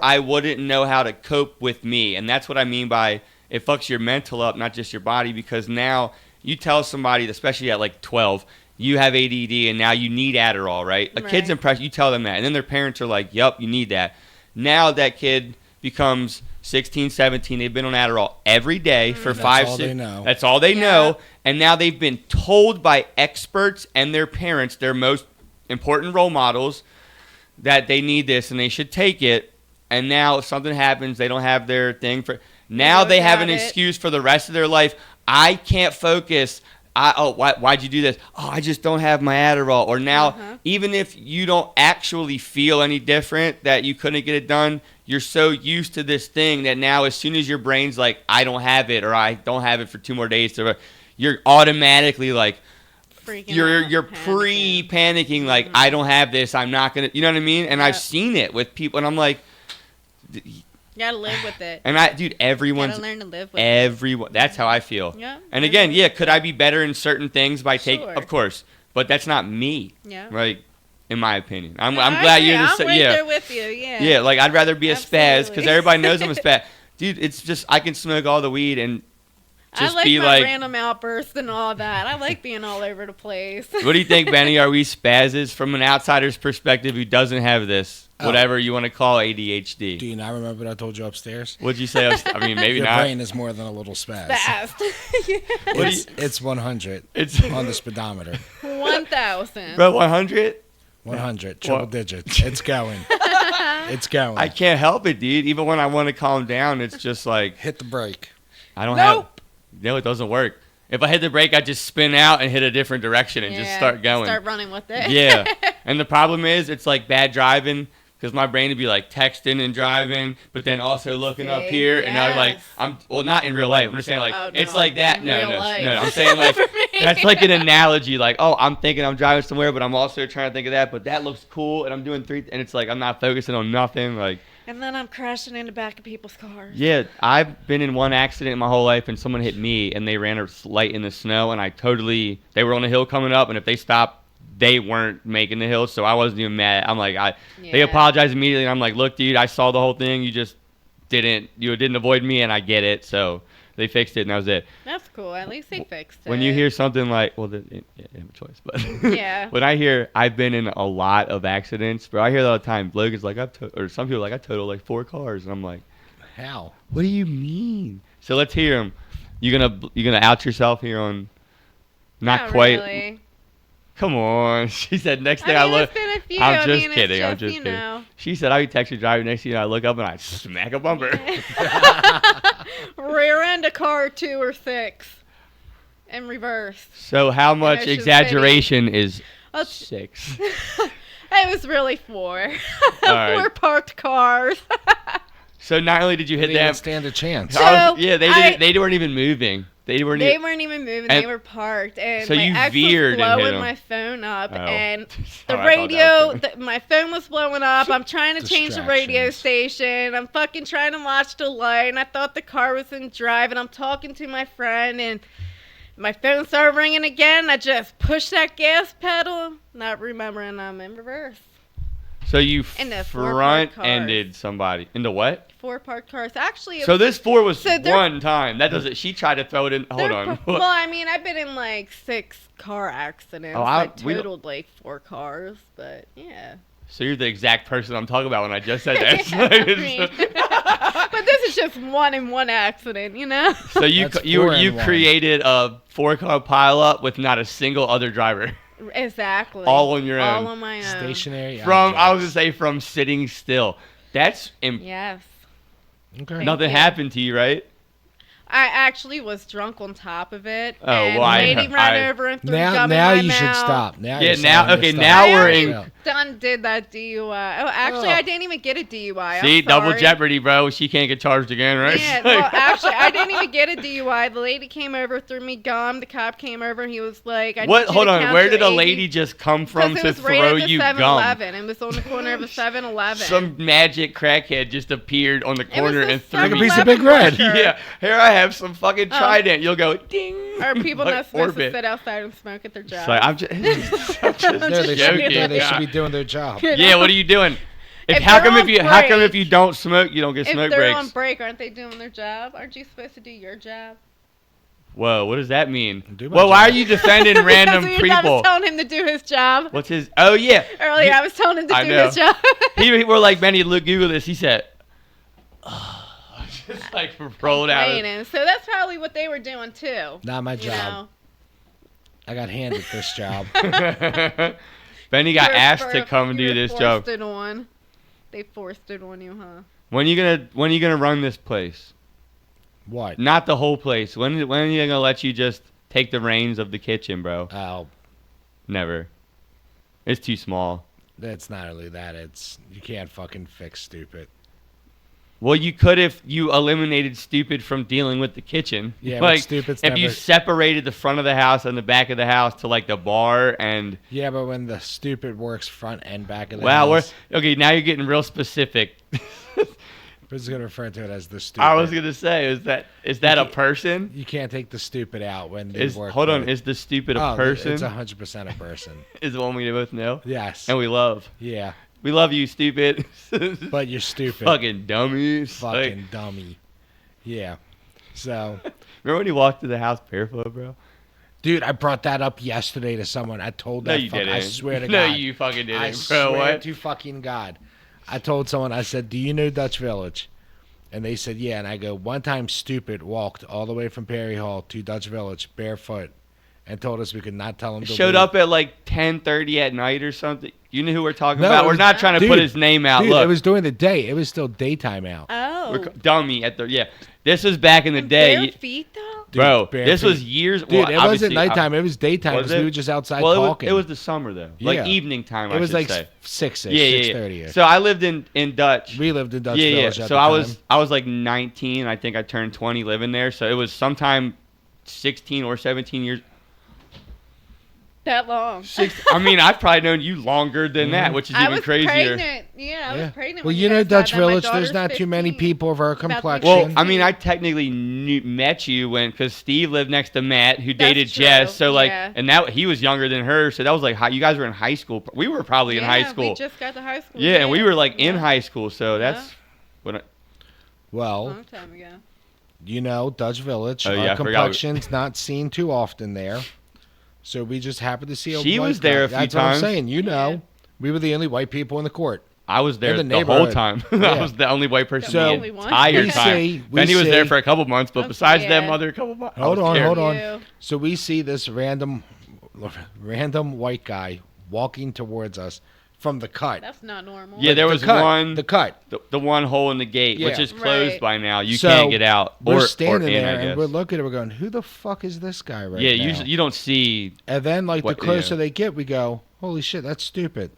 I wouldn't know how to cope with me. And that's what I mean by it fucks your mental up, not just your body, because now you tell somebody, especially at like 12, you have ADD and now you need Adderall, right? A kid's impressed, you tell them that. And then their parents are like, yup, you need that. Now that kid becomes 16, 17. They've been on Adderall every day for 5, 6. They know. That's all they know. And now they've been told by experts and their parents, their most important role models, that they need this and they should take it. And now if something happens, they don't have their thing for. Now they have an excuse for the rest of their life. I can't focus. Why'd you do this? Oh, I just don't have my Adderall. Or now, even if you don't actually feel any different, that you couldn't get it done, you're so used to this thing that now as soon as your brain's like, I don't have it, or I don't have it for 2 more days, you're automatically like, you're pre-panicking, like, I don't have this, I'm not going to, you know what I mean? And I've seen it with people, and I'm like, you gotta live with it. And everyone's gotta learn to live with it. That's how I feel. Yeah. And again, could I be better in certain things by taking? Of course, but that's not me. Yeah. Right. In my opinion, I'm glad you're the same. I'm right there with you. Yeah. Yeah, like I'd rather be a spaz because everybody knows I'm a spaz. Dude, it's just I can smoke all the weed and just I like be my like random outbursts and all that. I like being all over the place. What do you think, Benny? Are we spazzes from an outsider's perspective who doesn't have this? Whatever you want to call ADHD. Do you not remember what I told you upstairs? What'd you say? I mean, maybe Your not. brain is more than a little spaz. It's 100. It's on the speedometer. 1,000. Bro, 100? 100. Triple digits. It's going. It's going. I can't help it, dude. Even when I want to calm down, it's just like... Hit the brake. I don't have... No, it doesn't work. If I hit the brake, I just spin out and hit a different direction and just start going. Start running with it. Yeah. And the problem is, it's like bad driving because my brain would be like texting and driving, but then also looking up here. And I was like, not in real life. I'm just saying like, it's like that. No. I'm saying like, that's like an analogy. Like, I'm thinking I'm driving somewhere, but I'm also trying to think of that. But that looks cool. And I'm doing 3. And it's like, I'm not focusing on nothing. Like. And then I'm crashing in the back of people's cars. Yeah, I've been in one accident in my whole life, and someone hit me, and they ran a light in the snow, and they were on a hill coming up, and if they stopped, they weren't making the hill, so I wasn't even mad. I'm like, they apologized immediately, and I'm like, look, dude, I saw the whole thing, you didn't avoid me, and I get it, so they fixed it, and that was it. That's cool. At least they fixed it. When you hear something like, you have a choice, but when I hear I've been in a lot of accidents, bro, I hear that all the time. Logan's like, or some people are like, I totaled like 4 cars, and I'm like, how? What do you mean? So let's hear them. You gonna out yourself here on? Not quite. Really. Come on. She said next thing I look. It's been a few. I'm just kidding. I'm just kidding. She said I be texting driving. Next thing I look up and I smack a bumper. Rear end a car 2 or 6. In reverse. So how much exaggeration is 6? It was really 4. All right. 4 parked cars. So not only did you hit They didn't them, stand a chance. So they weren't even moving. They weren't even moving. They were parked, and so my you ex veered was and hit blowing 'em. my phone up, Oh. and Oh, the I thought radio. that was My phone was blowing up. I'm trying to change the radio Distractions. station. I'm fucking trying to watch the light, and I thought the car was in drive, and I'm talking to my friend, and my phone started ringing again. I just pushed that gas pedal, not remembering I'm in reverse. So you In the four parked cars. front-ended somebody. Into what? 4 parked cars. Actually, it So was, this 4 was So they're- one time. That doesn't. She tried to throw it in. Hold on. well, I mean, I've been in like 6 car accidents. Oh, I we don't- totaled like 4 cars, but yeah. So you're the exact person I'm talking about when I just said that. I mean, but this is just one in one accident, you know. So you That's you 4 in you one. created a 4-car pileup with not a single other driver. Exactly. All on your own. All on my own. Stationary. From I was objects. gonna say from sitting still. That's Yes. Okay. nothing you. happened to you, right? I actually was drunk on top of it. Oh, and well, lady ran over and threw gum Now in my you mouth. should stop. Now Yeah, you're now- selling okay, this now stuff. we're I in- already did that DUI. Oh, actually, Oh. I didn't even get a DUI. See, I'm double sorry. jeopardy, bro. She can't get charged again, right? Yeah, well, actually, I didn't even get a DUI. The lady came over, threw me gum. The cop came over, and he was like, I What? need you Hold to on. count Where your did a 80 lady just come from Because to it was right throw at the you 7-Eleven. gum? It was on the corner of a 7-Eleven. Some magic crackhead just appeared on the It was corner the and threw Like a me. piece of Big Red. Sure. Yeah, here I have some fucking Oh. Trident. You'll go ding. Are people like not supposed orbit. to sit outside and smoke at their job? It's like, I'm just, I'm just No, they should, joking. no, they yeah. should be doing their job. Yeah, what are you doing? If How they're come on if break- you don't smoke, you don't get if smoke they're breaks? on break, aren't they doing their job? Aren't you supposed to do your job? Whoa, what does that mean? Do my Well, why are job. you defending Because random I people? was telling him to do his job. What's his? Oh yeah. Earlier, I was telling him to I do know. his job. He were like, Benny, look, Google this. He said, just like rolled out. Of, Complaining. So that's probably what they were doing too. Not my You job. know? I got handed this job. Benny got You're asked to for- come and do you're this job. forced it on. They forced it on you, huh? When you gonna run this place? What? Not the whole place. When are you gonna let you just take the reins of the kitchen, bro? Oh, Never. It's too small. it's not really that. It's you can't fucking fix stupid. Well, you could if you eliminated stupid from dealing with the kitchen. Yeah, but like stupid's if you never- separated the front of the house and the back of the house to like the bar and Yeah, but when the stupid works front and back of the wow, house, okay, now you're getting real specific. we're just gonna refer to it as the stupid. I was gonna say, is that a person? You can't take the stupid out when they work. Hold on, with- is the stupid a Oh, person? It's 100% a person. Is the one we both know Yes. and we love. Yeah, We love you, stupid. but you're stupid. Fucking dummies. Fucking Like, dummy. Yeah. So, remember when you walked to the house barefoot, bro? dude, I brought that up yesterday to someone. I told No, that you fuck, didn't. I swear to No, God. you fucking didn't, I bro. swear What? to fucking God. I told someone, I said, do you know Dutch Village? And they said, yeah. And I go, one time stupid walked all the way from Perry Hall to Dutch Village barefoot and told us we could not tell him to Showed leave. up at like 10:30 at night or something. You know who we're talking No, about? it We're was- not trying to put dude, his name out. Dude, Look, it was during the day. It was still daytime out. Oh. dummy at the This was back in the And day, bare feet though. Dude, bro. bare This feet. was years. Dude, well, it wasn't obviously, nighttime. It was daytime was because we it? were just outside Well, talking. it was the summer though, like Yeah. evening time. It I was should like say. 6-ish, Yeah, 6:30. So I lived in Dutch. We lived in Dutch yeah, Village yeah. at So the I time. was like 19. I think I turned 20 living there. So it was sometime 16 or 17 years. That long. I mean, I've probably known you longer than that, which is I even was crazier. pregnant. Yeah, I was pregnant. Well, when you know guys Dutch had that. My Village, there's daughter's not too many 15. people of our About to be complexion. Well, 15. I mean, I technically met you because Steve lived next to Matt, who That's dated true, Jess. So like, yeah. and that he was younger than her. So that was like, you guys were in high school. We were probably in high Yeah, school. We just got to high school. Yeah, and we were like in Yeah. high school. So Yeah. that's what. Well, Long time ago. you know, Dutch Village, Oh, yeah, I our forgot. complexion's not seen too often there. So we just happened to see a She white was there guy. a few That's what times. I'm saying. You know, Yeah. we were the only white people in the court. I was there In the the whole neighborhood. time. Yeah. I was the only white person So, the only one? entire We time. see- we Benny was there see- for a couple months, but Okay, besides them yeah. other couple months, Hold on, hold on. You. So we see this random white guy walking towards us from the cut. That's not normal. Yeah, there The was cut, one. The cut. The one hole in the gate, which Yeah. is closed Right. by now. You So, can't get out. We're or standing in, there I and guess. we're looking at it. We're going, who the fuck is this guy right Yeah, now? usually you don't see. And then, like, What- the closer yeah. they get, we go, holy shit, that's stupid.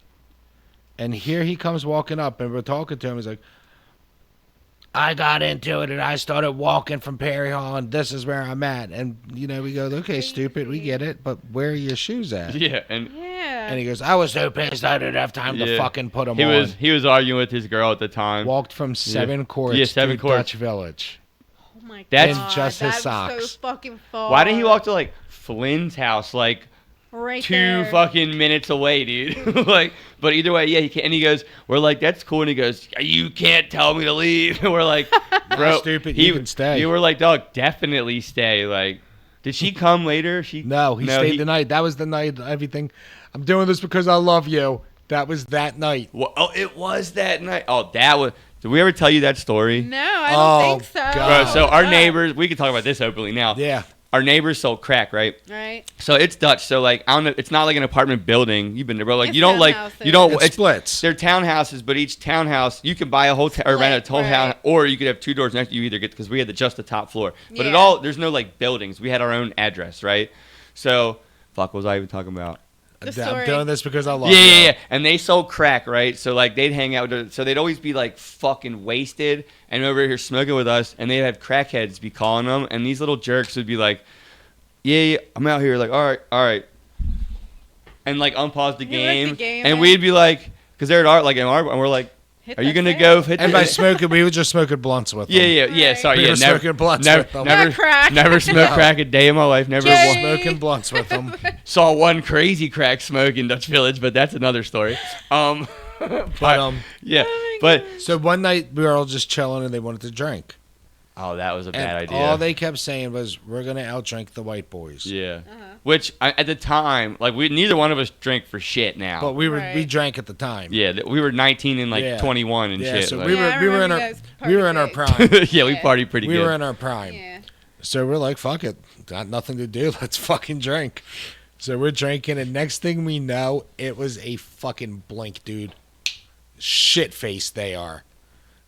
And here he comes walking up, and we're talking to him. He's like, I got into it and I started walking from Perry Hall and this is where I'm at. And, we go, okay, stupid, we get it, but where are your shoes at? Yeah, and he goes, I was so pissed I didn't have time to fucking put them on. He was arguing with his girl at the time. Walked from 7 courts to Dutch Village. Oh my god. That's just his that socks. Was so fucking far. Why didn't he walk to like Flynn's house, like right 2 there. fucking minutes away, dude? Like, but either way, yeah, he can't. And he goes, we're like, that's cool. And he goes, you can't tell me to leave. And we're like, bro, stupid, you can stay. You were like, dog, definitely stay. Like, did she come later? No, he stayed the night. That was the night. Everything. I'm doing this because I love you. That was that night. Well, oh, it was that night. Oh, that was. Did we ever tell you that story? No, I don't think so. God. Bro, so our neighbors, we can talk about this openly now. Yeah. Our neighbors sold crack, right? Right. So it's Dutch. So like, I don't know. It's not like an apartment building. You've been there, bro. Like, It's you don't like, townhouses. you don't. It splits. They're townhouses, but each townhouse you can buy a whole or rent a whole Right. house, or you could have 2 doors next. You either get because we had just the top floor, but Yeah. there's no like buildings. We had our own address, right? So, fuck, what was I even talking about? The I'm story. doing this because I love Yeah, you. yeah, yeah. And they sold crack, right? So like they'd hang out with, so they'd always be like fucking wasted and over here smoking with us, and they'd have crackheads be calling them, and these little jerks would be like, yeah, I'm out here, like, all right, and like unpause the You game, like the game, and yeah. we'd be like, because they're at our like in our, and we're like, Hit are you the gonna thing. go hit And the by smoking, we were just smoking blunts with them. yeah, Right. sorry, We yeah, were never, smoking blunts never, with them. never, Not crack. never smoked crack a day in my life. Never Jay. Smoking blunts with them. saw one crazy crack smoke in Dutch Village, but that's another story. But, Yeah, Oh my but God. so one night we were all just chilling and they wanted to drink. oh, that was a bad And idea. all they kept saying was, we're going to outdrink the white boys. Yeah. Uh-huh. Which at the time, like neither one of us drink for shit now. But we Right. drank at the time. yeah, we were 19 and like Yeah. 21 and Yeah, shit. so like- we Yeah, I were remember in you our guys we were in our partied. prime. yeah, we Yeah. partied pretty We good. were in our prime. Yeah. So we're like, fuck it. Got nothing to do. Let's fucking drink. So we're drinking, and next thing we know, it was a fucking blink, dude. Shit faced they are.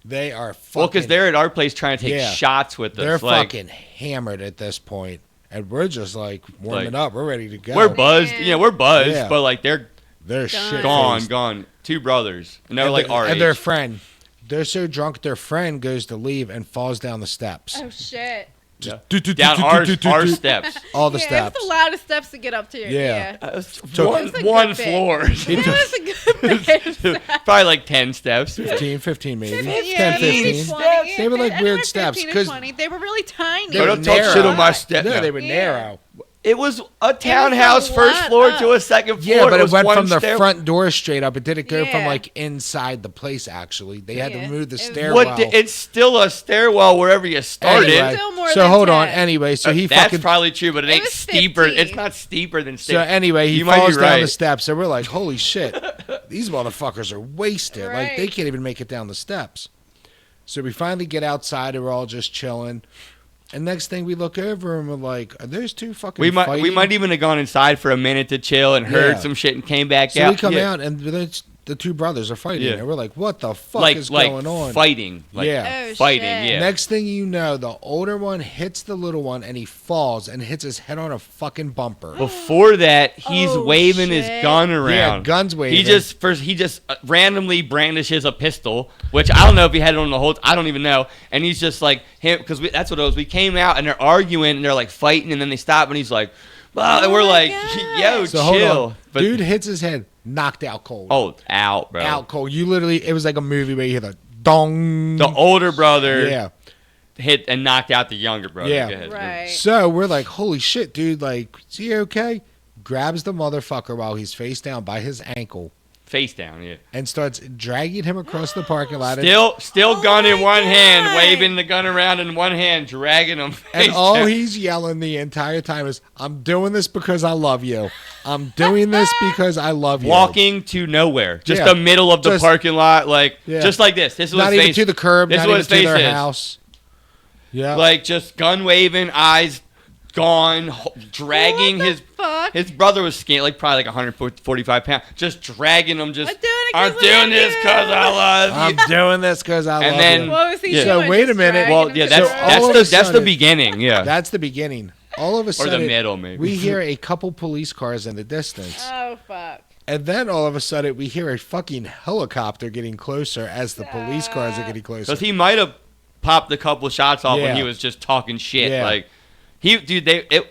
They are fucking. Well, because they're at our place trying to take Yeah. shots with us. They're like, fucking hammered at this point, and we're just like warming Like, up. We're ready to go. We're buzzed. Man. Yeah, we're buzzed, Yeah. but like they're They're Gone. shit gone, faced. gone. 2 brothers. And they're And like the- our and age. their friend. They're so drunk, their friend goes to leave and falls down the steps. Oh shit. Yeah. Do, do, do, Down do, our do, do, our do. steps. All the Yeah, steps. it's a lot of steps to get up to. Yeah. One, It was a one good bit. floor. It was a good bit. Probably like 10 steps. 15 maybe. 10, 15. 20. They were like Yeah, weird 15 steps, and 'cause 20. They were really tiny. They were Don't talk narrow. shit on my step. No, they were Yeah. narrow. It was a townhouse, a first lot floor up. to a second floor. Yeah, but it was went one from the stair- front door straight up. It didn't go from Yeah. like inside the place. Actually, they had to Yeah. move the It was- stairwell. What? It's still a stairwell wherever you started. Anyway, Still more so than hold on. 10. Anyway, so he That's fucking. probably true, but it It ain't was steeper. 15. It's not steeper than So stairs. anyway, he You might be falls down right. the steps. So we're like, holy shit, these motherfuckers are wasted. Like they Right. can't even make it down the steps. So we finally get outside and we're all just chilling. And next thing we look over and we're like, are those 2 fucking we fighting? might even have gone inside for a minute to chill and heard Yeah. some shit and came back So out. we come Yeah. out and the 2 brothers are fighting. Yeah. And we're like, what the fuck like is like going on? fighting. Like, Yeah. Oh, fighting. shit. Yeah. Next thing you know, the older one hits the little one and he falls and hits his head on a fucking bumper. Before that, he's Oh, waving his shit. gun Yeah, around. guns waving. He just randomly brandishes a pistol, which I don't know if he had it on the whole. I don't even know. And he's just like him because that's what it was. We came out and they're arguing and they're like fighting and then they stop and he's like, "Wow," and we're my like, God. "Yo, So hold chill." on. But Dude hits his head, knocked out cold. oh, out, bro. Out cold. You literally, it was like a movie where you hear the dong. The older brother Yeah. hit and knocked out the younger brother. Yeah. Go ahead. Right. So we're like, holy shit, dude. Like, is he okay? Grabs the motherfucker while he's face down by his ankle Face down, yeah. and starts dragging him across the parking lot. Still Oh gun in my one hand, God. waving the gun around in one hand, dragging him. And face all down. he's yelling the entire time is, I'm doing this because I love you. I'm doing this because I love you. Walking to nowhere, just Yeah. the middle of the Just- parking lot, like Yeah. just like this. This is what Not his even face, to the curb, This not is what even his to face their is. house. Yeah. Like just gun waving, eyes gone, dragging What the his fuck? his brother was skinny, like probably like 145 pounds, just dragging him. Just I'm doing this because I love I'm you. doing this because I And love then- you. What was he Yeah. doing? So, wait a Just minute. dragging Well, him yeah, to that's the all of a that's the sudden- beginning, yeah, That's the beginning. All of a or sudden, the middle maybe. we hear a couple police cars in the distance. Oh fuck. And then all of a sudden, we hear a fucking helicopter getting closer as the police cars are getting closer. Because he might have popped a couple shots off when Yeah. he was just talking shit. Yeah. Like,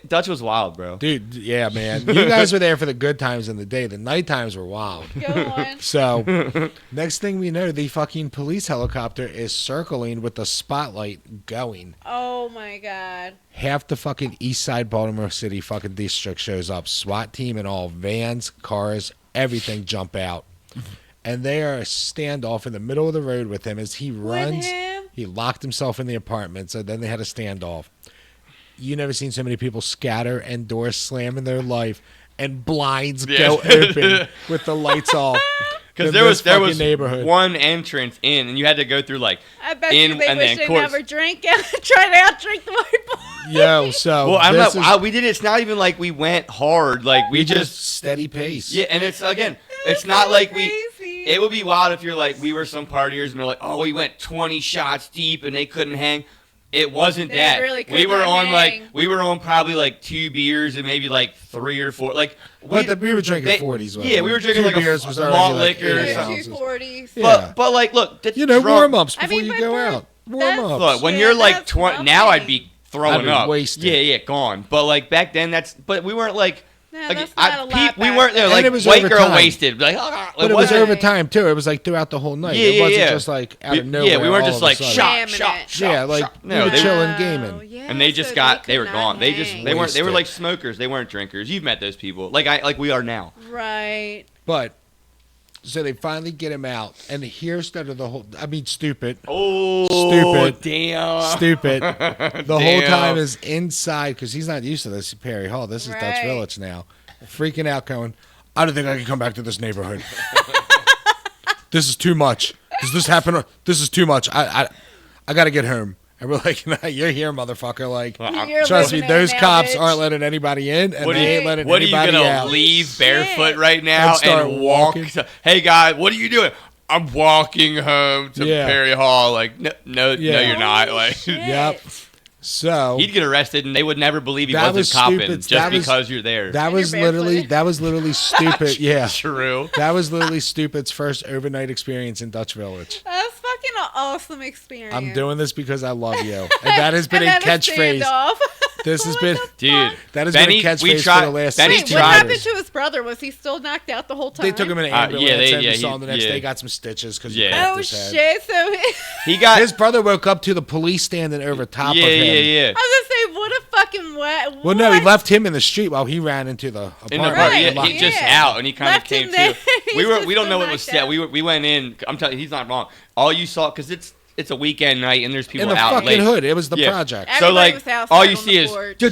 Dutch was wild, bro. Dude, yeah, man. You guys were there for the good times in the day. The night times were wild. Go on. So, next thing we know, the fucking police helicopter is circling with the spotlight going. Oh my god. Half the fucking East Side Baltimore City fucking district shows up. SWAT team and all, vans, cars, everything jump out. And they are standoff in the middle of the road with him as he runs. him? He locked himself in the apartment, so then they had a standoff. You never seen so many people scatter and doors slam in their life and blinds go open with the lights off. Because there was one entrance in, and you had to go through like I bet in you they and wish then they course. never drank out, tried to outdrink the white boy. Yo, so Well, I'm this not. is- We did it. It's not even like we went hard. Like we just steady pace. yeah. And it's again, it's was not so like crazy. It would be wild if you're like we were some partiers and they're like, oh, we went 20 shots deep and they couldn't hang. It wasn't They that. really could We were not on hang. we were on probably like 2 beers and maybe like 3 or 4. Like We were drinking they- 40s. Yeah, we were drinking Two like a beers was already malt like liquor or 8 something. ounces. 240s. Yeah. But like, look, the You know, drunk- warm-ups I before mean, you but go for- out. that's- Warm-ups. Look, when Yeah, you're like that's 20, now I'd nothing. be throwing I'd be up. wasted. Yeah, gone. But like back then, but we weren't like. No, Like, that's not a lot we back weren't there And like it was white over girl time. wasted. Like, But it was wasn't- over time, too. It was like throughout the whole night. Yeah, it wasn't yeah. just like out of nowhere. Yeah, we weren't all just of a like sudden. Jamming shot. it. Yeah, like, No, we they were chilling, gaming. Oh, yeah, and they just so they were could gone. not They just hang. they were Wasted. like smokers. They weren't drinkers. You've met those people. Like we are now. Right. But, so they finally get him out. And here started the whole, I mean, stupid. Oh, Stupid. Damn. Stupid. The whole time is inside, because he's not used to this Perry Hall. This is Dutch Right. Village now. Freaking out, going, I don't think I can come back to this neighborhood. This is too much. Does this happen? This is too much. I got to get home. And we're like, nah, you're here, motherfucker. Like, You're trust me, living there those now, cops bitch. aren't letting anybody in, and What they are you- ain't letting What are you anybody gonna out. leave barefoot right now And start and walk? walking? Hey guys, what are you doing? I'm walking home to Yeah. Perry Hall. Like no, Yeah. you're not. Holy Like shit. Yep. So he'd get arrested and they would never believe he That wasn't was copping stupid. just That was- because you're there. that And was you're barefoot. literally stupid. Yeah. True. That was literally Stupid's first overnight experience in Dutch Village. That's fucking an awesome experience. I'm doing this because I love you. And that has been And a then catchphrase. standoff. This has What been the Dude, fuck? that has Benny, been a we catchphrase tried- for the last Benny Wait, 16 what tried- happened years. to his brother? Was he still knocked out the whole time? They took him in an yeah, ambulance and yeah, we saw him the next yeah. day, got some stitches because Yeah. Oh his head. shit! So He got His brother woke up to the police standing over top yeah, of him. yeah. I was gonna say, what a fucking wet. Well, no, he left him in the street while he ran into the apartment. In the Right, bar, yeah, Locked- he just yeah. out and he kind of Left came him to. there. We He's don't just know what so was knocked said. out. We went in. I'm telling you, he's not wrong. All you saw because it's a weekend night and there's people in the out fucking late. hood. It was the Yeah. project. So Everybody like was outside all you on see the is porch.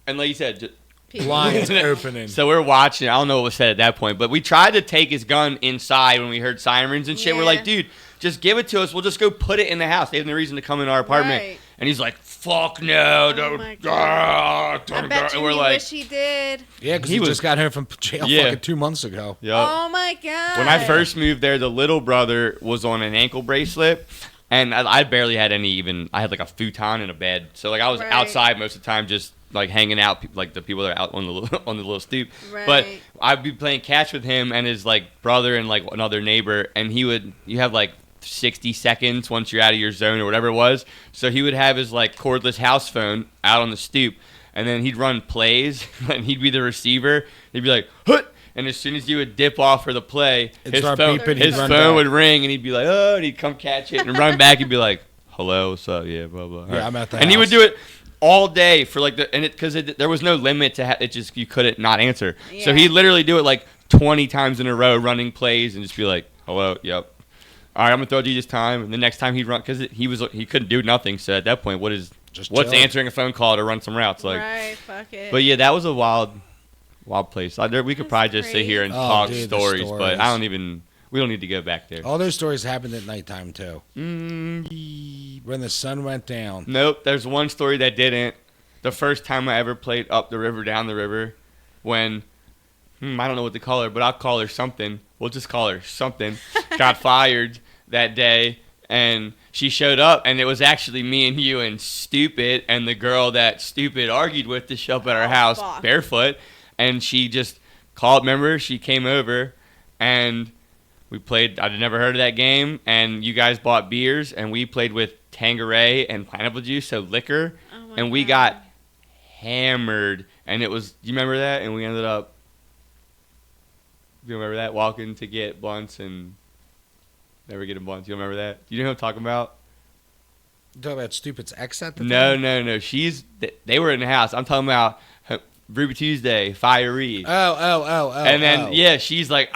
and like you said. Blinds opening. So we're watching. I don't know what was said at that point, but we tried to take his gun inside when we heard sirens and shit. We're Yeah. like, dude, just give it to us. We'll just go put it in the house. They have no reason to come in our apartment. Right. And he's like, fuck no. Oh my don't, I don't, bet you and we're he like, wish he did. Yeah, because He he was- just got home from jail Yeah. fucking 2 months ago. yup. Oh my god. When I first moved there, the little brother was on an ankle bracelet, and I barely had any even. I had like a futon and a bed, so like I was Right. outside most of the time, just like hanging out, like the people that are out on the on the little stoop. But Right. I'd be playing catch with him and his like brother and like another neighbor, and you have like 60 seconds once you're out of your zone or whatever it was. So he would have his like cordless house phone out on the stoop, and then he'd run plays, and he'd be the receiver. He'd be like, "Hut!" And as soon as you would dip off for the play, It'd his start phone, beeping, his he'd run phone back. would ring, and he'd be like, "Oh," and he'd come catch it and run back. He'd be like, "Hello, what's up? Yeah, blah blah." Yeah, I'm at the And he would house. do it all day for like because there was no limit to it. Just you couldn't not answer. So Yeah. he'd literally do it like 20 times in a row, running plays, and just be like, "Hello, yep." All right, I'm gonna throw it to you this time, and the next time he'd run because he couldn't do nothing. So at that point, what's chilling. answering a phone call to run some routes like? Right. Fuck it. But yeah, that was a wild place. We could That's probably just sit here and Oh, talk dude, the stories, but stories. I don't even. We don't need to go back there. All those stories happened at nighttime, too. Mm, When the sun went down. nope. There's one story that didn't. The first time I ever played up the river, down the river, when I don't know what to call her, but I'll call her something. We'll just call her something. Got fired that day, and she showed up, and it was actually me and you and Stupid and the girl that Stupid argued with to show up at our house barefoot, and she just called. Remember, she came over, and We played. I'd never heard of that game, and you guys bought beers, and we played with Tanqueray and pineapple juice, so liquor, and we got hammered. And it was. You remember that? And we ended up. You remember that? Walking to get blunts and never getting blunts. You remember that? You know what I'm talking about? You talking about Stupid's ex at the No, time? no. They were in the house. I'm talking about Ruby Tuesday, Fiery. Oh. And then she's like,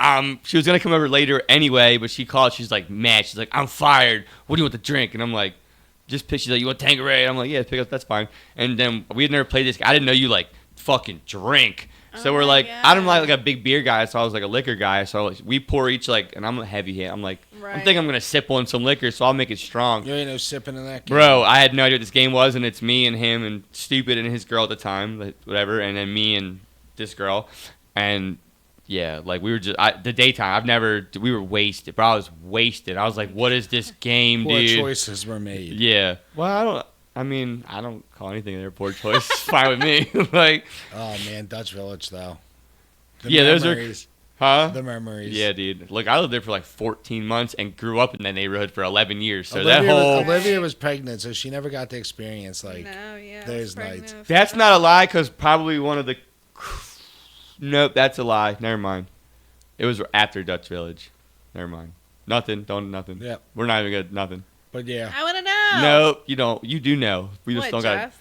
she was gonna come over later anyway, but she called. She's like mad. She's like, I'm fired. What do you want to drink? And I'm like, just pick. She's like, you want Tanqueray? And I'm like, yeah, pick up. That's fine. And then we had never played this. I didn't know you like fucking drink. So we're like, God. I'm like a big beer guy, so I was like a liquor guy. So like, we pour each like, and I'm a heavy hit. I'm like, I think I'm gonna sip on some liquor, so I'll make it strong. You ain't no sipping in that game. Bro, I had no idea what this game was, and it's me and him and Stupid and his girl at the time, whatever, and then me and this girl, and yeah, like we were just the daytime. We were wasted, bro. I was wasted. I was like, what is this game, Poor dude? choices were made. Yeah. Well, I don't call anything their poor choice. It's fine with me. Like. Oh man, Dutch Village though. Those are. Huh? The memories. Yeah, dude. Look, I lived there for like 14 months and grew up in that neighborhood for 11 years. So Olivia was pregnant, so she never got to experience like those nights. That's not a lie, because probably one of the. Nope, that's a lie. Never mind. It was after Dutch Village. Never mind. Nothing. Nothing. Yep. We're not even good. Nothing. But yeah. I want to know. Nope, you don't. You do know. We just don't got. Jess?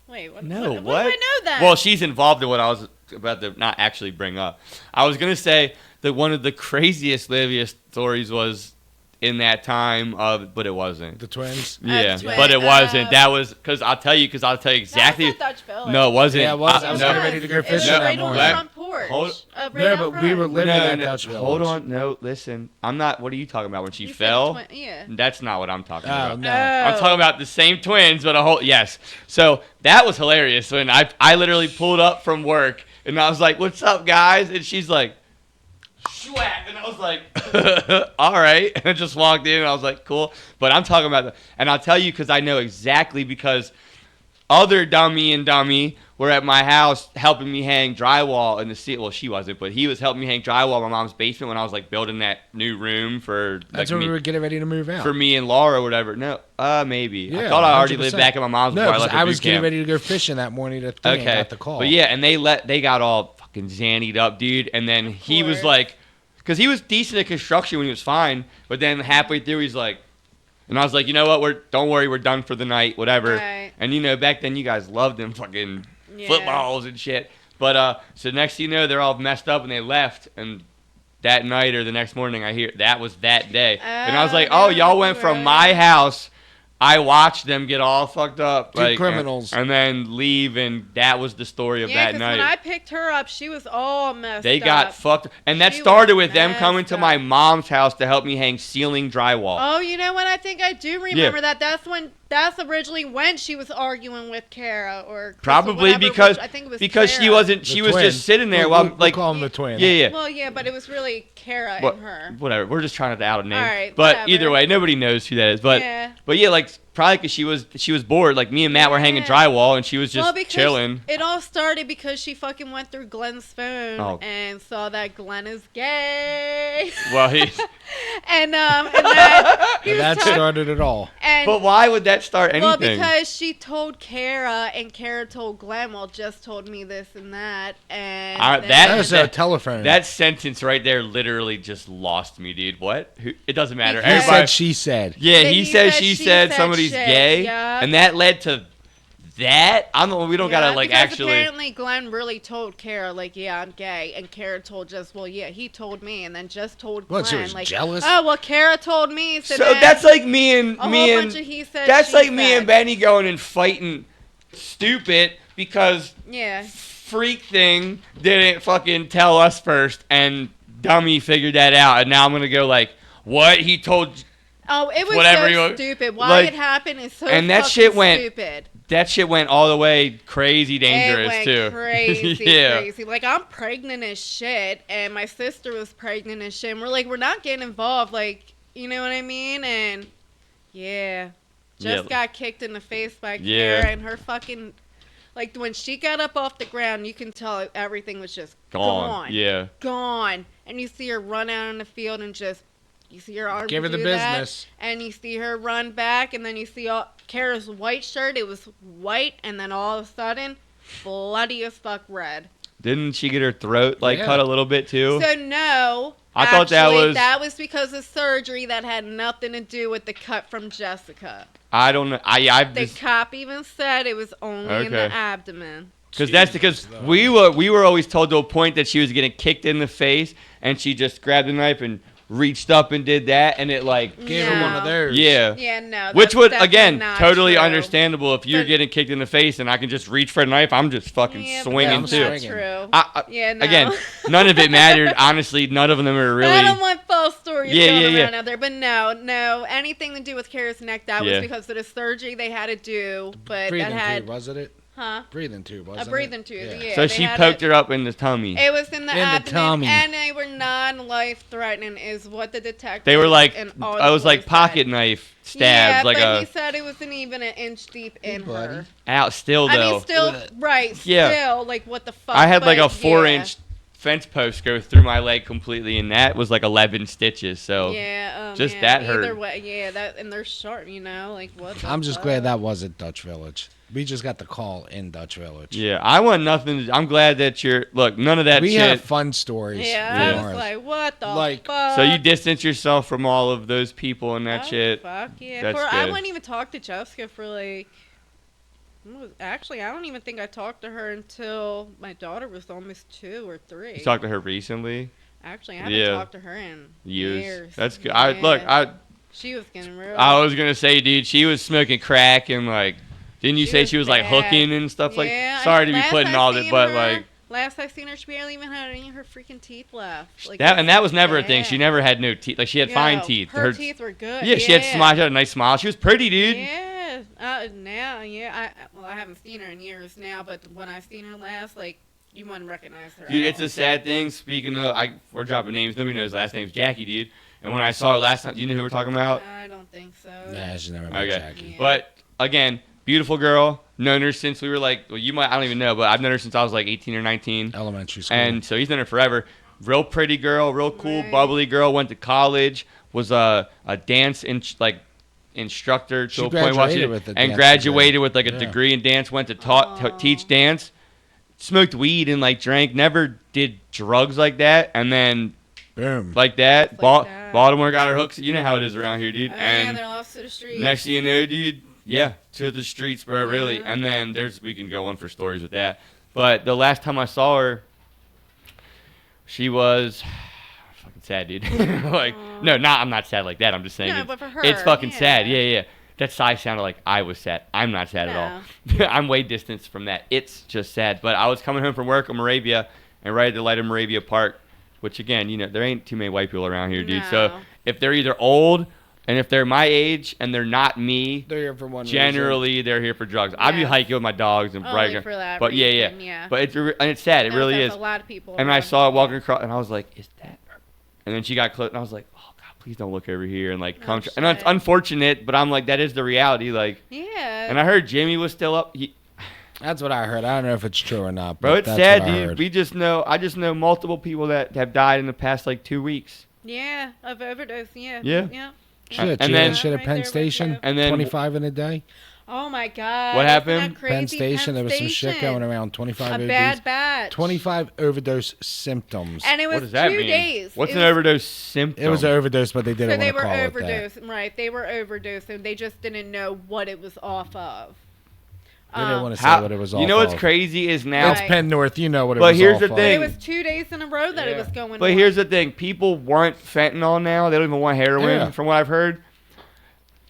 Wait, what? No, what? what? Do I know that? Well, she's involved in what I was about to not actually bring up. I was gonna say that one of the craziest Livia stories was in that time but it wasn't. The twins? Yeah, Twins. but it wasn't. That was because I'll tell you exactly. That's not Dutch Village. No, it wasn't. Yeah, it was. I was getting ready to go fishing that that morning. morning. Right on the front porch. But we were living at Dutch Village. Hold on. No, listen. I'm not. What are you talking about? When she You said fell? yeah. That's not what I'm talking Oh, about. no. I'm talking about the same twins, but a whole yes. So that was hilarious when I literally pulled up from work and I was like, "What's up, guys?" And she's like, "Swag," and I was like, "All right," and I just walked in and I was like, "Cool." But I'm talking about and I'll tell you because I know exactly because other dummy were at my house helping me hang drywall in the ceiling. Well, she wasn't, but he was helping me hang drywall in my mom's basement when I was like building that new room for. That's when we were getting ready to move out. For me and Laura or whatever. No, maybe. Yeah, I thought I already 100%. lived back at my mom's before I left. I was getting ready to go fishing that morning at and got the call. But yeah, and they got all fucking zannied up, dude. And then he was like, because he was decent at construction when he was fine, but then halfway through he's like, and I was like, you know what? Don't worry, we're done for the night, whatever. Right. And back then you guys loved them fucking footballs and shit. But so next thing you know, they're all messed up and they left. And that night or the next morning, I hear that was that day. And I was like, oh, y'all went from my house. I watched them get all fucked up, Two criminals, and then leave, and that was the story of that night. When I picked her up, she was all messed up. They got fucked, and that started with them coming to my mom's house to help me hang ceiling drywall. Oh, you know what? I think I do remember that. That's originally when she was arguing with Kara or Chris probably or because I think it was because Kara. she wasn't. She was just sitting there while we'll call him the twin. Yeah. Well, yeah, but it was really Kara and her. Whatever. We're just trying to out a name. All right, but whatever. either way, nobody knows who that is. But yeah, like probably because she was bored. Like me and Matt were hanging drywall, and she was just chilling. It all started because she fucking went through Glenn's phone and saw that Glenn is gay. Well, he's and that started it all. But why would that start anything? Well, because she told Kara, and Kara told Glenn, well, just told me this and that, and that was a telephone. That sentence right there literally just lost me, dude. What? It doesn't matter. He said, she said. Yeah, he said, she said, somebody's gay, and that led to that. We don't gotta like actually. Apparently, Glenn really told Kara, like, yeah, I'm gay, and Kara told just, well, yeah, he told me, and then just told Glenn, she was like, jealous. Oh, well, Kara told me. So that's like me and me and me and Benny going and fighting stupid because freak thing didn't fucking tell us first, and dummy figured that out, and now I'm gonna go like, what he told. Oh, it was so stupid. Why it happened is so and that fucking shit went, stupid. That shit went all the way crazy dangerous, it went too. Crazy. Like, I'm pregnant as shit, and my sister was pregnant as shit, and we're not getting involved. Like, you know what I mean? And, got kicked in the face by Kara and her fucking Like when she got up off the ground, you can tell everything was just Gone. Yeah. gone. And you see her run out in the field and just, you see her arm Give her the do business. that, and you see her run back, and then you see Kara's white shirt. It was white, and then all of a sudden, bloody as fuck red. Didn't she get her throat Yeah. cut a little bit too? So no, I thought that was because of surgery that had nothing to do with the cut from Jessica. I don't know. I've The just cop even said it was only in the Okay. abdomen. because we were always told to a point that she was getting kicked in the face, and she just grabbed the knife and reached up and did that, and it like Gave her one of those. yeah. Yeah, no. Which that's would definitely again not totally true. understandable if you're But- getting kicked in the face and I can just reach for a knife. I'm just fucking Yeah, but swinging that's too. not Swinging. true. Yeah, no. Again, none of it mattered. Honestly, none of them are really. I don't want false stories Yeah, going yeah, around yeah. out there, but no, anything to do with Kara's neck, that Yeah. was because of the surgery they had to do, but Breathing that had, tube, wasn't it? Breathing tube, wasn't a it? breathing tube, yeah. So they she had poked it- her up in the tummy. It was in the In the abdomen, tummy. and they were non-life threatening, is what the detective. They were like, and all I was the like boys pocket said. knife Yeah, stabs, like but a he said it wasn't even an inch deep in buddy. her. out still I though. mean, still, right? Yeah. Still, like what the fuck? I had like a but 4-inch fence post go through my leg completely, and that was like 11 stitches. So Yeah, just yeah, that either hurt. way, yeah, that and they're sharp, like what? The I'm just fuck? glad that wasn't Dutch Village. We just got the call in Dutch Village. yeah, I want nothing. I'm glad that you're. Look, none of that We shit. have fun stories. Yeah, from I was ours. like, what the Like- fuck? So you distance yourself from all of those people and that Oh, shit. Fuck yeah! That's I good. wouldn't even talk to Jessica for like. Actually, I don't even think I talked to her until my daughter was almost 2 or 3. You talked to her recently. Actually, I haven't Yeah. talked to her in Years. years. That's good. Yeah. She was getting real. I was gonna say, dude, she was smoking crack and like, didn't you She say was she was like bad. hooking and stuff like? Yeah, Sorry to be last putting I all that, seen but her- like last I seen her, she barely even had any of her freaking teeth left. Like, that, and that was never a thing. bad. She never had no teeth. Like she had Yo, fine teeth. Her teeth were good. Yeah, she had smile. She had a nice smile. She was pretty, dude. Yeah. Now, yeah. I haven't seen her in years now, but when I seen her last, like, you wouldn't recognize her. Dude, at it's all. a sad thing. Speaking of, we're dropping names. Nobody knows last name's Jackie, dude. And when I saw her last time, you know who we're talking about? I don't think so. Nah, she's never met Okay. Jackie. Yeah. But again, beautiful girl. Known her since we were like, well, you might, I don't even know, but I've known her since I was like 18 or 19. Elementary school. And so he's known her forever. Real pretty girl, real cool, Right. bubbly girl. Went to college, was a dance instructor to She a point while graduated with a and dance graduated degree. with like a Yeah. degree in dance. Went to Aw. teach dance. Smoked weed and like drank. Never did drugs like that. And then Boom. like that, Just like that. Baltimore got her hooks. You know how it is around here, dude. Oh, yeah, and they're lost to the streets. next thing you know, dude, yeah, to the streets, bro, really. Yeah. And then we can go on for stories with that. But the last time I saw her, she was fucking sad, dude. Like, Aw. no, I'm not sad like that. I'm just saying No, but for her, it's fucking yeah. sad. Yeah. That sigh sounded like I was sad. I'm not sad at all. I'm way distanced from that. It's just sad. But I was coming home from work in Moravia and right at the light of Moravia Park, which again, there ain't too many white people around here, dude. So No. if they're either old and if they're my age and they're not me, They're here for one generally they're here for drugs. I'd be Yes. hiking with my dogs and Only bragging. for that But reason, yeah. yeah. But it's sad. It No, really there's is. a lot of people. And I around saw it here. walking across, and I was like, "Is that her?" And then she got close, and I was like, "Oh God, please don't look over here." And like, Oh, come. And it's shit. unfortunate, but I'm like, that is the reality. Like, Yeah. and I heard Jimmy was still up. That's what I heard. I don't know if it's true or not. Bro, But it's that's sad, what I dude. heard. We just know. I just know multiple people that have died in the past like 2 weeks. Yeah, of overdose. Yeah. Yeah. Yeah. Shit, And she then- had shit at Right Penn there with Station. you. And then 25 in a day. Oh my God. What isn't happened? that crazy? Penn Station. There was some shit Station. going around. 25 A ODs. bad batch. 25 overdose symptoms. And it was what does that 2 mean? days. What's It an was- overdose symptom? It was an overdose, but they So didn't they want were to call it that. overdosing, right? They were overdosing. They just didn't know what it was off of. They didn't want to say How, what it was off you know what's of. crazy is now. It's Right. Penn North. You know what it But was here's off the of. But thing. it was 2 days in a row that it was going But on. here's the thing: people want fentanyl now. They don't even want heroin, Yeah. from what I've heard.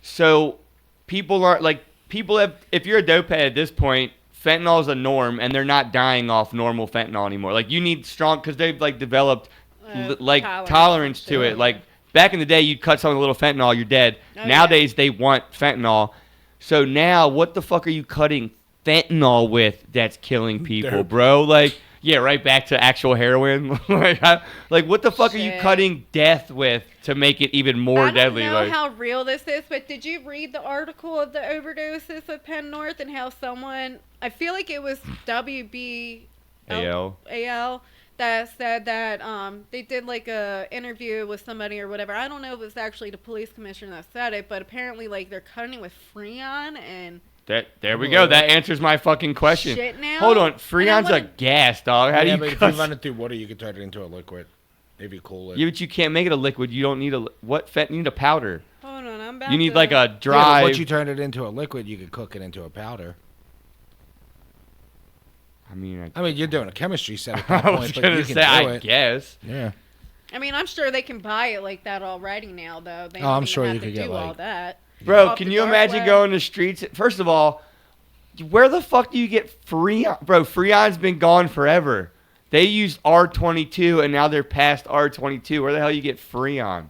So people aren't like people have. If you're a dope head at this point, fentanyl is a norm, and they're not dying off normal fentanyl anymore. Like you need strong because they've like developed like tolerance to it. Like back in the day, you'd cut someone with a little fentanyl, you're dead. Oh, Nowadays, they want fentanyl. So now, what the fuck are you cutting fentanyl with that's killing people, Dope. bro? Like, Yeah, right back to actual heroin. Like, what the fuck are you Shit. cutting death with to make it even more deadly? I don't know Like, how real this is, but did you read the article of the overdoses of Penn North and how someone, I feel like it was WB AL that said that they did like a interview with somebody or whatever. I don't know if it was actually the police commissioner that said it, but apparently like they're cutting with Freon and there we go. That answers my fucking question. shit now. Hold on, Freon's a gas, dog. How do you but if cut? you run it through water, you can turn it into a liquid. If you cool it. Yeah, but you can't make it a liquid. You don't need you need a powder. Hold on, I'm about You need to, like a Yeah, but dry. once you turn it into a liquid, you could cook it into a powder. I mean, you're doing a chemistry set at that I point, was but gonna you can say, do I it. guess. Yeah. I mean, I'm sure they can buy it like that already now, though. They Oh, don't I'm even sure have you to could do get, all like- that. Bro, Off can the you dark imagine web. going to streets? First of all, where the fuck do you get Freon? Bro, Freon's been gone forever. They used R22 and now they're past R22. Where the hell you get Freon?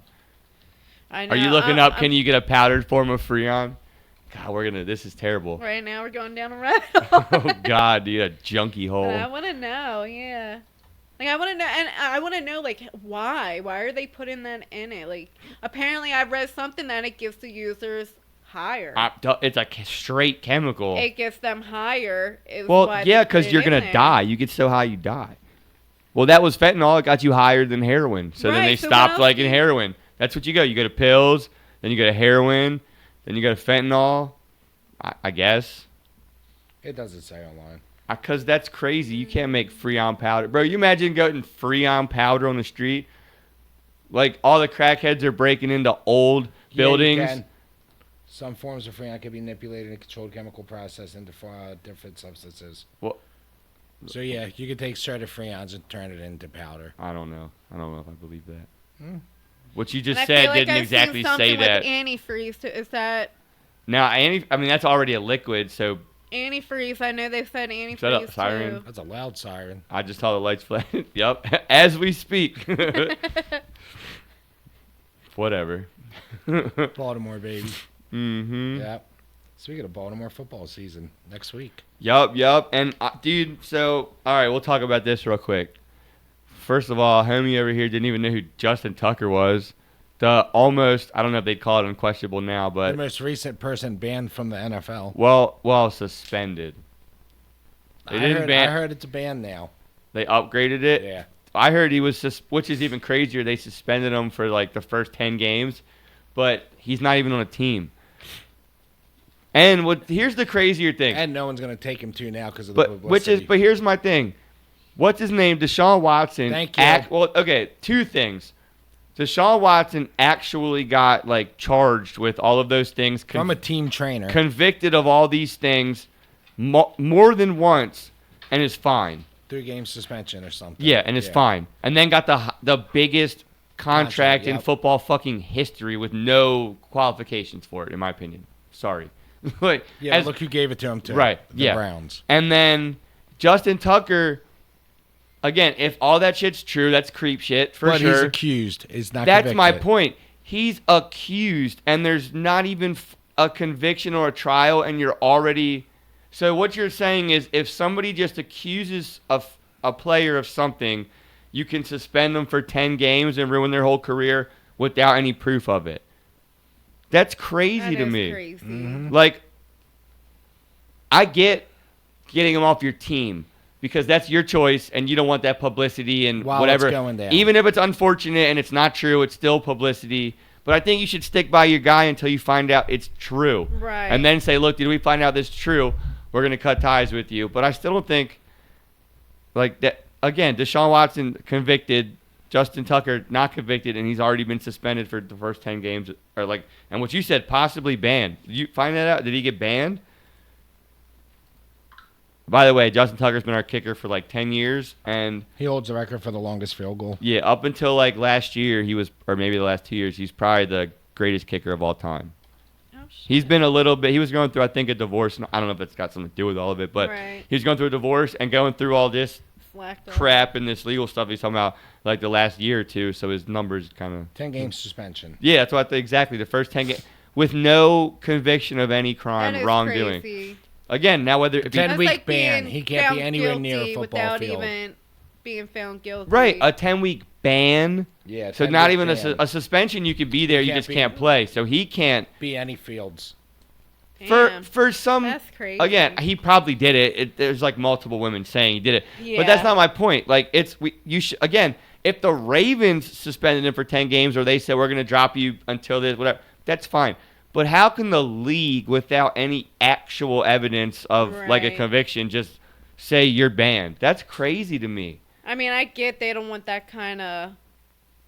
I know. Are you looking up? Can you get a powdered form of Freon? God, this is terrible. Right now, we're going down a rabbit hole. Oh God, dude, a junkie hole. I want to know, yeah. Like I want to know, and I want to know, like, why? Why are they putting that in it? Like, apparently, I read something that it gives the users higher. It's a straight chemical. It gets them higher. Is Well, why yeah, they put because it you're in gonna there. die. You get so high, you die. Well, that was fentanyl. It got you higher than heroin. So then Right, they so stopped what else liking do you- heroin. That's what you go. You go to pills, then you go to heroin, then you go to fentanyl. I guess. It doesn't say online. Because that's crazy. You can't make Freon powder. Bro, you imagine getting Freon powder on the street? Like, all the crackheads are breaking into old buildings. Yeah, you can. Some forms of freon can be manipulated in a controlled chemical process into different substances. Well- So, yeah, you can take certain freons and turn it into powder. I don't know. I don't know if I believe that. Hmm. What you And just I said feel like didn't I've exactly seen something say that. with antifreeze. Too. Is that Now, I mean, that's already a liquid, so antifreeze? I know they've said antifreeze Shut up, siren. too. That's a loud siren. I just saw the lights flash. Yep, as we speak. Whatever. Baltimore, baby. Mm-hmm. Yep. Speaking of Baltimore football season, next week. Yup. And, dude, so, all right, we'll talk about this real quick. First of all, homie over here didn't even know who Justin Tucker was. I don't know if they'd call it unquestionable now, The but, most recent person banned from the NFL. well, suspended. They I didn't ban. heard it's a ban now. They upgraded it. Yeah. I heard he was, which is even crazier. They suspended him for like the first 10 games, but he's not even on a team. And here's the crazier thing. And no one's going to take him to now because of the But publicity. but here's my thing. What's his name? Deshaun Watson. Thank you. Okay, two things. Deshaun Watson actually got like charged with all of those things. From a team trainer. Convicted of all these things more than once, and is fine. 3 game suspension or something. Yeah, and it's fine. And then got the biggest contract in yep. football fucking history with no qualifications for it, in my opinion. Sorry. Like, Yeah, look who gave it to him, too. Right, The yeah. Browns. And then Justin Tucker, again, if all that shit's true, that's creep shit for but sure. he's accused. He's not That's convicted. my point. He's accused, and there's not even a conviction or a trial, and you're already... So what you're saying is if somebody just accuses a player of something, you can suspend them for 10 games and ruin their whole career without any proof of it. That's crazy to That is me. crazy. Mm-hmm. Like, I get getting them off your team because that's your choice and you don't want that publicity and While whatever. it's going down. Even if it's unfortunate and it's not true, it's still publicity. But I think you should stick by your guy until you find out it's true. Right. And then say, look, did we find out this is true? We're going to cut ties with you. But I still don't think, like, that. Again, Deshaun Watson convicted, Justin Tucker not convicted, and he's already been suspended for the first 10 games. Or like, and what you said, possibly banned. Did you find that out? Did he get banned? By the way, Justin Tucker's been our kicker for like 10 years, and He holds the record for the longest field goal. yeah, up until like last year, he was, or maybe the last 2 years, he's probably the greatest kicker of all time. Oh, shit. He's been a little bit, he was going through, I think, a divorce. I don't know if it's got something to do with all of it, but Right. he was going through a divorce and going through all this Slacked off. crap and this legal stuff he's talking about like the last year or two, so his numbers kind of 10 game suspension. yeah, that's what I think exactly. The first 10 games with no conviction of any crime, That is wrongdoing. crazy. Again, now whether if he, 10 That's week like ban. being He can't be found anywhere near a guilty football without field. even being found guilty. Right, a 10-week ban. Yeah. So 10 not week even ban. a suspension. You could be there. You can't just be- can't play. So he can't. Be any fields. Damn, For some. that's crazy. Again, he probably did it. There's like multiple women saying he did it. Yeah. But that's not my point. Like again, if the Ravens suspended him for 10 games or they said we're going to drop you until this whatever, that's fine. But how can the league without any actual evidence of like a Right. conviction just say you're banned? That's crazy to me. I mean, I get they don't want that kind of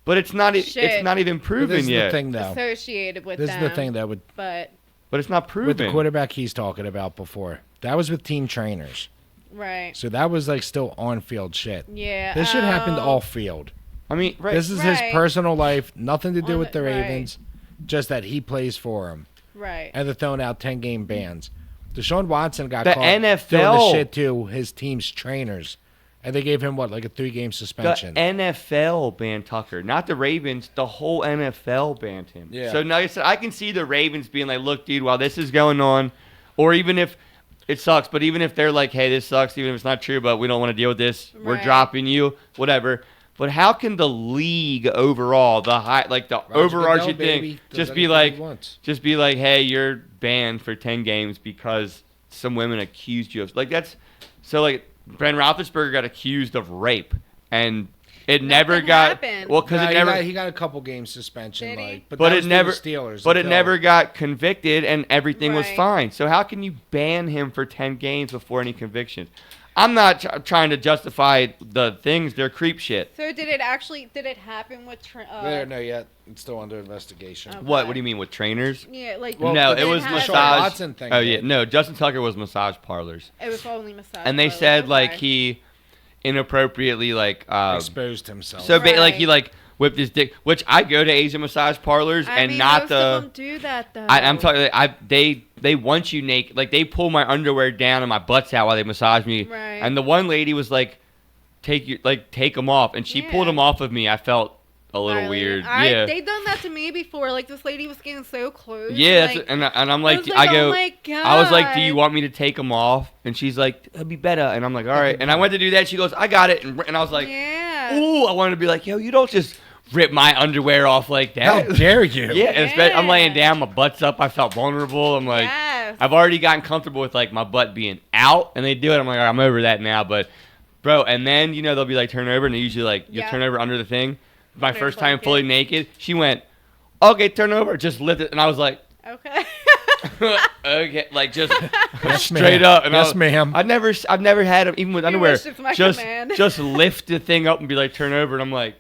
But it's not it's Shit. not even But proven this is yet. the thing, though. associated with This them. is the thing that would But But it's not proven. with the quarterback he's talking about before. That was with team trainers. right. So that was like still on field shit. Yeah. This shit happened oh, off field. I mean, right. This is his Right. personal life, nothing to do On with the the- right. Ravens, just that he plays for him. Right. And they're throwing out 10-game bans. Deshaun Watson got The caught NFL doing the shit to his team's trainers. And they gave him, what, like a 3-game The suspension? NFL banned Tucker, not the Ravens. The whole NFL banned him. Yeah. So, like I said, I can see the Ravens being like, look, dude, while this is going on, or even if it sucks, but even if they're like, hey, this sucks, even if it's not true, but we don't want to deal with this, we're Right. dropping you, whatever. But how can the league overall, the Roger overarching Goodell, thing, baby, does just be anything he like, wants. hey, you're banned for 10 games because some women accused you of like that's so like Ben Roethlisberger got accused of rape and it never Nothing got happened. well because Nah, it never he got a couple game suspension, Did he? like, but that it was through never the Steelers. but it until- never got convicted and everything was Right. fine. So how can you ban him for 10 games before any convictions? I'm not trying to justify the things. They're creep shit. So did it happen with They don't know yet. It's still under investigation. Okay. What do you mean with trainers? Yeah, like No, did it was have- Deshaun massage. Watson thing Oh yeah, did. no, Justin Tucker was massage parlors. It was only massage. And they parlors, said like okay. he inappropriately like Exposed himself. so like he Right. like whipped his dick, which I go to Asian massage parlors I and mean, not most the of them do that though. I'm talking they want you naked, like they pull my underwear down and my butt's out while they massage me. Right. And the one lady was like take them off and she pulled Yeah. them off of me. I felt a little Gnarly. weird. Yeah. They done that to me before. Like this lady was getting so close. Yeah, like, and I'm I like, was like, I go, oh my God. I was like, do you want me to take them off? And she's like, that'd be better. And I'm like, all right. And I went to do that. She goes, I got it. And I was like, yeah. ooh, I wanted to be like, yo, you don't just rip my underwear off like How that. dare you? Yeah, and I'm laying Yeah. down, my butt's up. I felt vulnerable. I'm like, Yes. I've already gotten comfortable with like my butt being out, and they do it. I'm like, all right, I'm over that now. But, bro, and then they'll be like turn over, and they usually like you Yeah. turn over under the thing. My Under first the time blanket. fully naked, she went, okay, turn over, just lift it, and I was like. Okay. Okay, like just Yes, straight ma'am. up. And Yes, ma'am. I've never had them even with You underwear. wish it's my Just command. just lift the thing up and be like turn over, and I'm like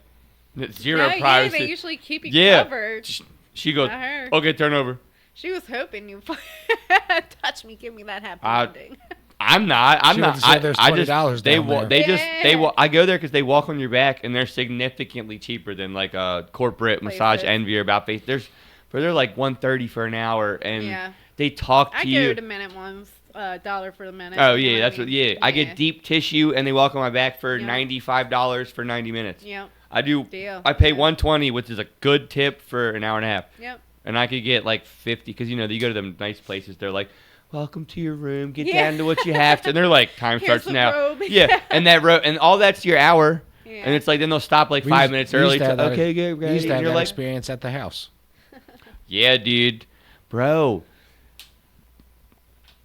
zero Yeah, privacy. they usually keep you Yeah. covered. She goes, Not her. okay, turn over. She was hoping you touch me, give me that happy I- ending. I'm not. I'm She not. would've said there's I $20 just they down wa- there. they just they wa- Yeah. I go there because they walk on your back and they're significantly cheaper than like a corporate massage Places. envy or about face. They're like $130 for an hour and Yeah. they talk to I you. go to minute ones, $1 for the minute. Oh you know yeah, that's I what. mean? Yeah, I get deep tissue and they walk on my back for Yeah. $95 for 90 minutes. Yep. I do. Deal. I pay Yeah. $120, which is a good tip for an hour and a half, Yep. and I could get like 50 because you go to them nice places. They're like, "Welcome to your room. Get Yeah. down to what you have to." And they're like, "Time Here's starts the now." robe. Yeah, and that and all that's your hour, Yeah. and it's like then they'll stop like We 5 used- minutes we used early. to have that- Okay, get We ready. used to And have you're that like, experience at the house. "Yeah, dude, bro."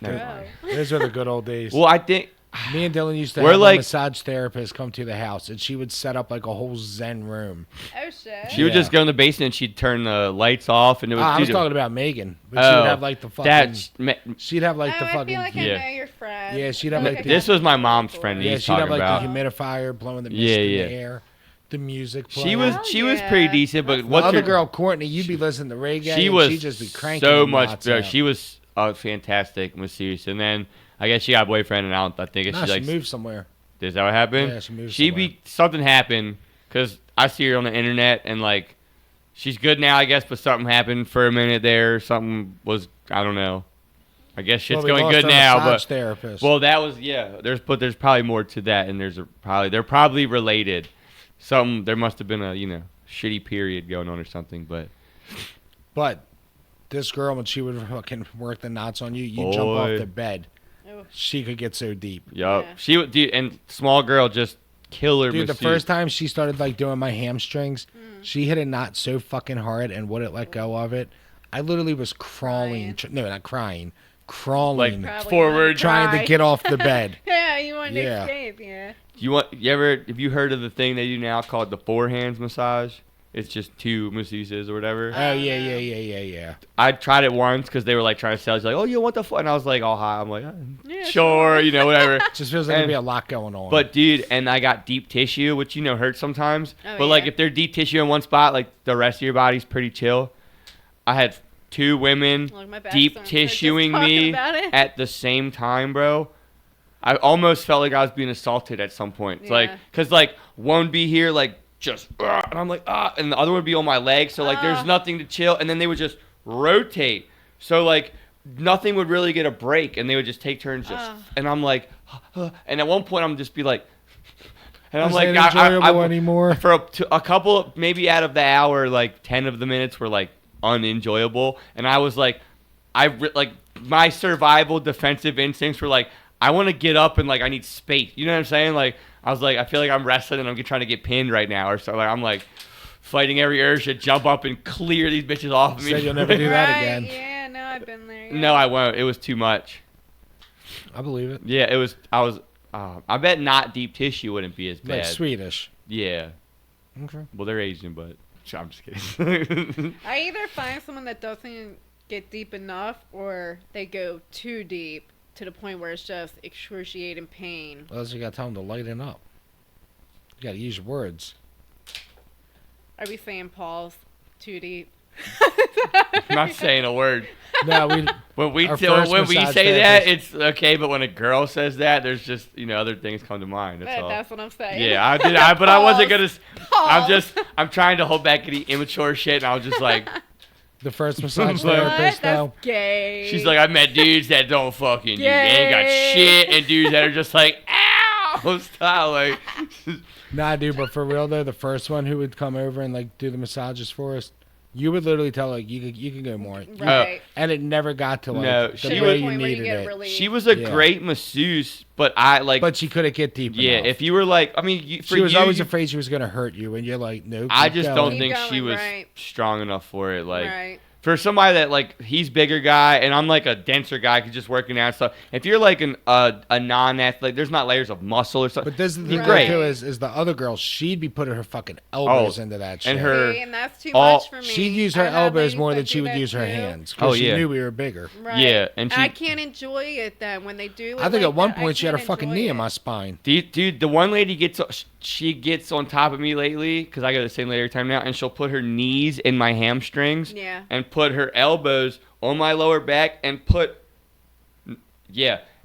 Never Bro. mind. Those were the good old days. Well, I think Me and Dylan used to We're have like- a massage therapist come to the house, and she would set up like a whole Zen room. Oh shit. she would Yeah. just go in the basement and she'd turn the lights off, and it was. I was dude, talking about Megan, but she oh, would have like the fucking. that's She'd have like oh, the I fucking. feel like Yeah. I know your friend. Yeah, she'd have, I feel like, I this got was my your mom's before. friend. yeah, he's she'd have talking like about. the humidifier blowing the mist Yeah, in yeah. the air, the music. She Playing. was Hell she was yeah. pretty decent, but The what's other her girl, Courtney, you'd be listening to reggae. She and was she'd just be cranking so them much knots better. out. She was fantastic, masseuse, and then I guess she got a boyfriend, and I think Nah, she she like moved somewhere. is that what happened? Yeah, she moved She somewhere. something happened because I see her on the internet and like she's good now, I guess, but something happened for a minute there. Something was I don't know. I guess shit's Well, we going lost good our now, massage but therapist. well, that was there's probably more to that, and they're probably related. There must have been a shitty period going on or something, But this girl, when she would fucking work the knots on you, you jump off Boy. the bed. Oh. She could get so deep. yup. Yeah. She would, dude, and small girl just killer Dude, masseuse. the first time she started like doing my hamstrings, she hit a knot so fucking hard and wouldn't let go of it. I literally was crawling. No, not crying. Crawling. Probably forward, gonna Trying cry. to get off the bed. Yeah, you want to Yeah. escape, yeah. have you heard of the thing they do now called the four hands massage? It's just two masseuses or whatever. Oh, yeah. I tried it once because they were like trying to sell. It's like, oh, you want the fun? And I was like, all high. I'm like, Yeah, sure, whatever. Just feels like And- there'd be a lot going on. But dude, and I got deep tissue, which hurts sometimes. Oh, but like yeah. if they're deep tissue in one spot, like the rest of your body's pretty chill. I had two women Like, my back's deep starting to hurt just tissuing talking me about it. at the same time, bro. I almost felt like I was being assaulted at some point. It's like, Yeah. cause like one would be here, like just, and I'm like, and the other would be on my leg. So like, there's nothing to chill, and then they would just rotate. So like, nothing would really get a break, and they would just take turns just, and I'm like, and at one point I'm just be like, and I'm Is like, it enjoyable anymore? for a couple, maybe out of the hour, like 10 of the minutes were like unenjoyable, and I was like, like my survival defensive instincts were like, I want to get up and like I need space. You know what I'm saying? Like I was like, I feel like I'm wrestling and I'm trying to get pinned right now, or so. Like I'm like fighting every urge to jump up and clear these bitches off of me. Said you'll never do that Right, again. Yeah, no, I've been there. Yeah. No, I won't. It was too much. I believe it. Yeah, it was. I bet not deep tissue wouldn't be as bad. Like Swedish. Yeah. Okay. Well, they're Asian, but I'm just kidding. I either find someone that doesn't get deep enough, or they go too deep to the point where it's just excruciating pain. Well, you got to tell them to lighten up. You got to use your words. Are we saying pause too deep? I'm not saying a word. No, When we Our first when we massage say that, therapist. it's okay. But when a girl says that, there's just other things come to mind. That's all. That's what I'm saying. Yeah, I did. But I wasn't gonna. Pause. I'm trying to hold back any immature shit, and I was just like, the first massage What? therapist, That's though. gay. she's like, I met dudes that don't fucking, they ain't got Yay. shit, and dudes that are just like, ow, style, like, Nah, dude, but for real though, the first one who would come over and like do the massages for us, you would literally tell like you could go more, right. and it never got to like No, the she To way would- you point where you needed get it. relief. she was a Yeah. great masseuse, but I like, But she couldn't get deep yeah, enough. if you were like, I mean, for She was you, always afraid she was gonna hurt you, and you're like, no. I keep just don't going. Keep think going, she was right. strong enough for it, like. Right. For somebody that like he's bigger guy and I'm like a denser guy, who's just working out and stuff. If you're like a non-athlete, there's not layers of muscle or something. But this is the He's thing great. too is the other girl, she'd be putting her fucking elbows Oh, into that shit. and her- See, and that's too all- much for me. She'd use her I have elbows ladies more that than do she would that use her too. hands. Oh, She yeah. knew we were bigger. Right. Yeah, and I she- can't enjoy it then when they do. It I think like at one that, I point she had a can't fucking enjoy knee it. in my spine. Dude, the one lady gets on top of me lately because I go to the same lady every time now, and she'll put her knees in my hamstrings Yeah. and put her elbows on my lower back and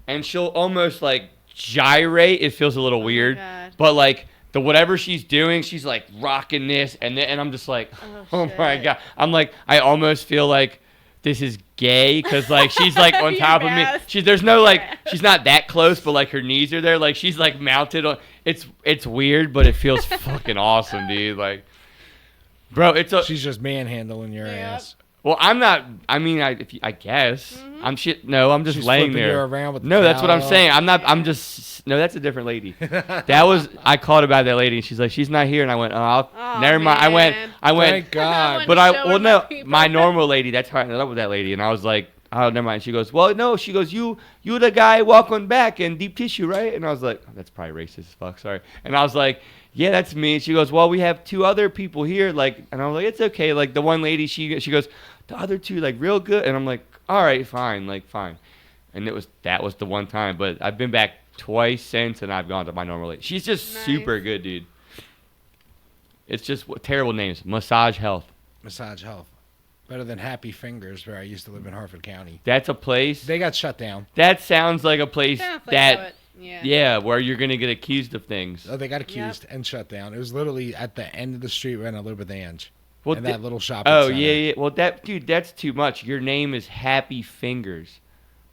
and she'll almost like gyrate. It feels a little weird, God. but like the whatever she's doing, she's like rocking this, and I'm just like, oh my shit. god, I'm like, I almost feel like this is gay because like she's like on Your top of me. best. There's no like Yeah. she's not that close, but like her knees are there. Like she's like mounted on. It's weird, but it feels fucking awesome, dude. Like, bro, it's a. She's just manhandling your Yep. ass. Well, I'm not. I mean, I guess I'm shit. No, I'm just She's laying flipping you there. around with the No, that's what I'm towel. saying. I'm not. I'm just. No, that's a different lady. That was. I called about that lady, and she's like, she's not here, and I went, oh, Oh, never mind. I went. man. Thank God. But Showing well, my no, people. my normal lady. That's how I ended up with that lady, and I was like, oh, never mind. She goes, well, no. She goes, you the guy walking back in deep tissue, right? And I was like, oh, that's probably racist as fuck. Sorry. And I was like, yeah, that's me. And she goes, well, we have two other people here, like, and I was like, it's okay. Like the one lady, she goes, the other two, like, real good. And I'm like, all right, fine, like, fine. And that was the one time. But I've been back twice since, and I've gone to my normal lady. She's just Nice. super good, dude. It's just terrible names. Massage Health. Massage Health. Better than Happy Fingers, where I used to live in Harford County. That's a place. They got shut down. That sounds like a place Sounds like that, how it- yeah. yeah, where you're gonna get accused of things. Oh, they got accused and shut down. It was literally at the end of the street where I lived with Ange. Well, in th- that little shopping Oh center. yeah. Well, dude, that's too much. Your name is Happy Fingers.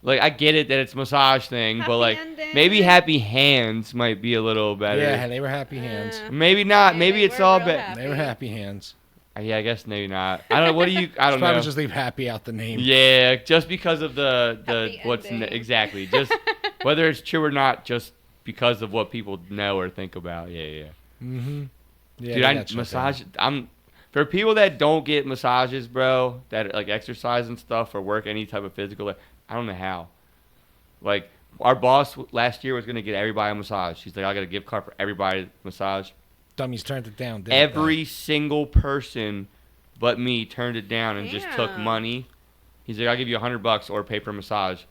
Like I get it that it's a massage thing, but Happy like ending. maybe Happy Hands might be a little better. Yeah, they were happy hands. Maybe not. Yeah, Maybe they it's were all real bad. happy. They were happy hands. Yeah, I guess maybe not. I don't know. What do you? I don't Probably know. just leave happy out the name. Yeah, just because of the Happy what's ending. exactly just whether it's true or not. Just because of what people know or think about. Yeah. Mm-hmm. Yeah, Dude, I massage. For people that don't get massages, bro, that like exercise and stuff or work any type of physical, I don't know how. Like our boss last year was gonna get everybody a massage. She's like, I got a gift card for everybody massage. Dummies turned it down. Every single person, but me, turned it down and just took money. He's like, I'll give you $100 or pay for a massage.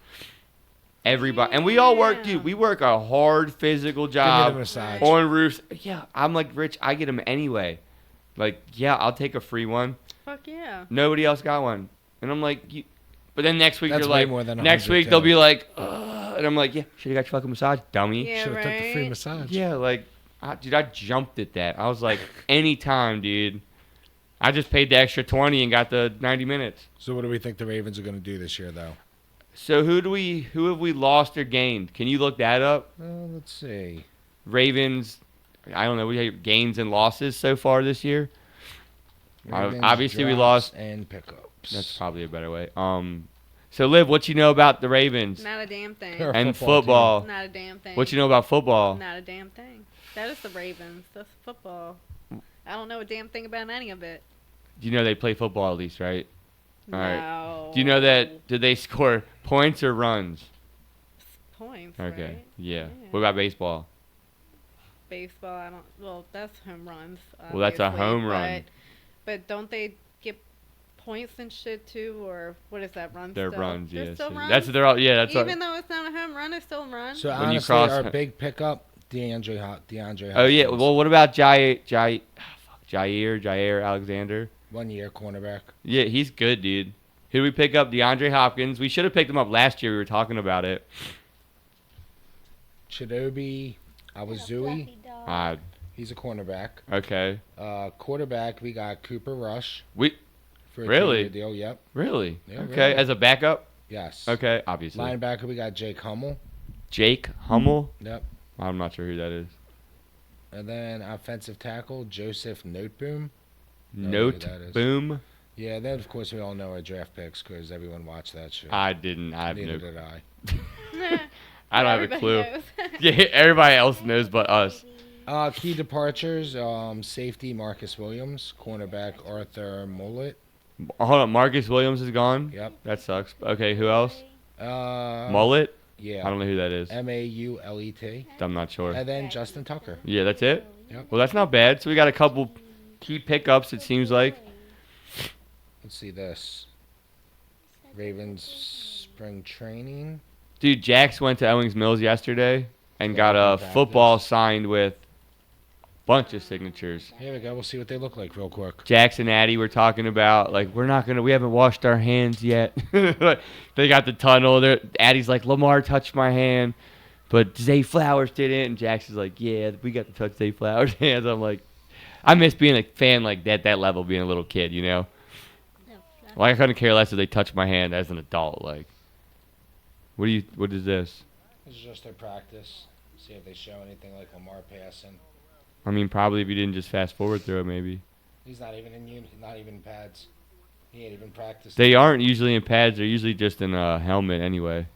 Everybody, and we all work, dude. We work a hard physical job on roofs. Yeah, I'm like, Rich, I get them anyway. Like, yeah, I'll take a free one. Fuck yeah. Nobody else got one, and I'm like, but then next week That's you're way like, more than next week they'll be like, and I'm like, yeah, should have got your fucking massage, dummy. Yeah, should have right? took the free massage. Yeah, like, dude, I jumped at that. I was like, anytime, dude. I just paid the extra 20 and got the 90 minutes. So what do we think the Ravens are going to do this year, though? So who have we lost or gained? Can you look that up? Let's see. Ravens, I don't know. We have gains and losses so far this year. Ravens, Obviously, we drops, lost. and pickups. That's probably a better way. So Liv, what you know about the Ravens Not a damn thing. and football? Not a damn thing. What you know about football? Not a damn thing. That is the Ravens. That's football. I don't know a damn thing about any of it. Do you know they play football at least, right? All right. No. Do you know that? Did they score points or runs? Points, Okay. right? Yeah. What about baseball? Baseball, I don't. Well, that's home runs. Well, that's a obviously, home run. But don't they get points and shit too, or what is that? Runs. They're still? runs, They're yeah. still runs? That's they're all. Yeah, that's all. Even though it's not a home run, it's still a run. So When you honestly, cross- our big pickup, DeAndre Hopkins. Oh yeah. Well, what about Jair Alexander? 1 year cornerback. Yeah, he's good, dude. Who did we pick up? DeAndre Hopkins. We should have picked him up last year. We were talking about it. Chidobe Awazui. He's a cornerback. Okay. Quarterback, we got Cooper Rush. We For a Really? 2-year deal, yep. really Yeah, okay really. as a backup. Yes. Okay, obviously. Linebacker, we got Jake Hummel. Jake Hummel. Yep. I'm not sure who that is. And then offensive tackle, Joseph Noteboom. Don't know who Note that is. boom. Yeah, then of course we all know our draft picks because everyone watched that shit. I didn't. I have Neither no. did I. I don't have a Everybody clue. knows. Yeah, everybody else knows but us. Key departures, safety Marcus Williams, cornerback Arthur Mollett. Hold on, Marcus Williams is gone. Yep. That sucks. Okay, who else? Mullet. Yeah. I don't know who that is. Maulet. I'm not sure. And then Justin Tucker. Yeah, that's it. Yep. Well, that's not bad. So we got a couple key pickups. It seems like. Let's see this. Ravens spring training. Dude, Jax went to Owings Mills yesterday and Yeah, got a practice. football signed with a bunch of signatures. Here we go. We'll see what they look like real quick. Jax and Addie were talking about, like, we haven't washed our hands yet. They got the tunnel. Addie's like, Lamar touched my hand, but Zay Flowers didn't. And Jax is like, yeah, we got to touch Zay Flowers' hands. I'm like, I miss being a fan like that level, being a little kid, you know? Like, I couldn't care less if they touched my hand as an adult. Like, what is this? This is just their practice. See if they show anything like Lamar passing. I mean, probably if you didn't just fast forward through it, maybe. He's not even not even in pads. He ain't even practiced. They aren't usually in pads. They're usually just in a helmet anyway.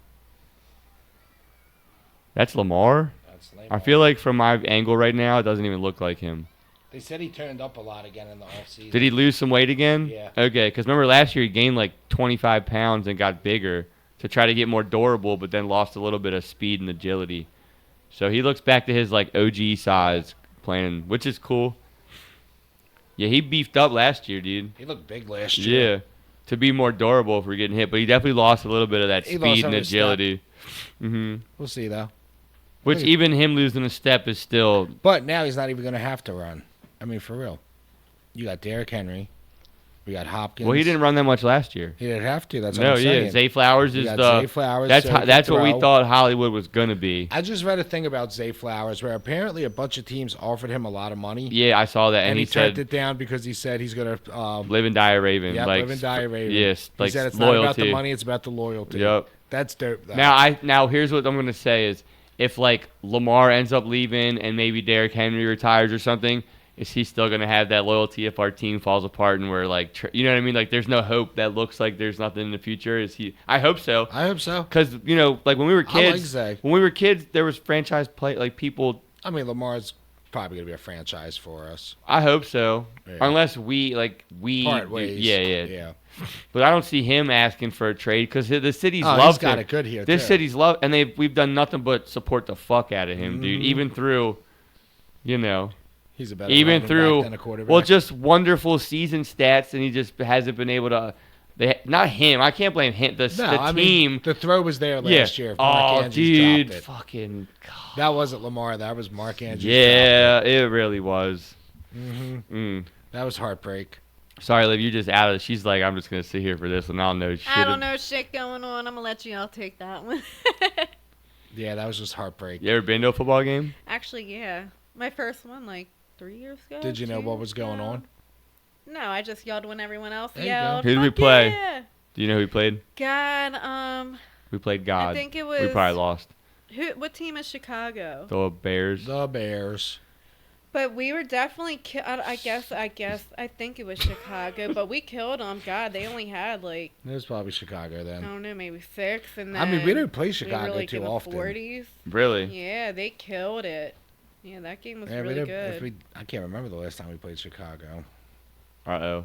That's Lamar? That's lame. I feel like from my angle right now, it doesn't even look like him. They said he turned up a lot again in the offseason. Did he lose some weight again? Yeah. Okay, because remember last year he gained like 25 pounds and got bigger to try to get more durable, but then lost a little bit of speed and agility. So he looks back to his like OG size playing, which is cool. Yeah, he beefed up last year, dude. He looked big last year. Yeah, to be more durable if we're getting hit, but he definitely lost a little bit of that He lost speed some and of his step. agility. Mm-hmm. We'll see though. Which Look at- even him losing a step is still. But now he's not even going to have to run. I mean, for real. You got Derrick Henry. We got Hopkins. Well, he didn't run that much last year. He didn't have to. That's what No, I'm saying. yeah, Zay Flowers You is got the. Zay Flowers, That's so he can that's what we throw. thought Hollywood was gonna be. I just read a thing about Zay Flowers where apparently a bunch of teams offered him a lot of money. Yeah, I saw that, and he he said, turned it down because he said he's going to "Live and die a Raven." yeah, like, live and die a Raven. Yes, He like said it's loyalty. not about the money, it's about the loyalty. Yep. That's dope. Though. Now here's what I'm gonna say is if like Lamar ends up leaving and maybe Derrick Henry retires or something, is he still going to have that loyalty if our team falls apart and we're like, you know what I mean? Like, there's no hope. That looks like there's nothing in the future. Is he? I hope so. I hope so. Because like when we were kids, Zay. when we were kids, there was franchise play, like people. I mean, Lamar's probably gonna be a franchise for us. I hope so, Yeah. unless we Part ways. yeah. But I don't see him asking for a trade because the city's Oh, loved he's got him. it good here. This too. city's love, and we've done nothing but support the fuck out of him, dude. Even through, He's a better even running through, back than a quarterback. well, just wonderful season stats, and he just hasn't been able to. Not him. I can't blame him. The team. The throw was there last year. If Mark Oh, Andrews dude, dropped it. fucking. God. That wasn't Lamar. That was Mark Andrews. Yeah, it really was. That was heartbreak. Sorry, Liv, you're just out of it. She's like, I'm just going to sit here for this one. I don't know shit. I don't know shit going on. I'm going to let y'all take that one. Yeah, that was just heartbreak. You ever been to a football game? Actually, yeah. My first one, like, 3 years ago. Did you know 2 what was years going ago. on? No, I just yelled when everyone else There you yelled. go. Who did we "Fuck play?" Yeah. Do you know who we played? God, We played God. I think it We was. probably lost. What team is Chicago? The Bears. The Bears. But we were definitely. I think it was Chicago, but we killed them. God, they only had like It was probably Chicago I then. don't know, maybe 6, and then I mean, we don't play we Chicago were like too in the often. 40s. Really? Yeah, they killed it. Yeah, that game was Yeah, we really don't- good. if we- I can't remember the last time we played Chicago. Uh-oh.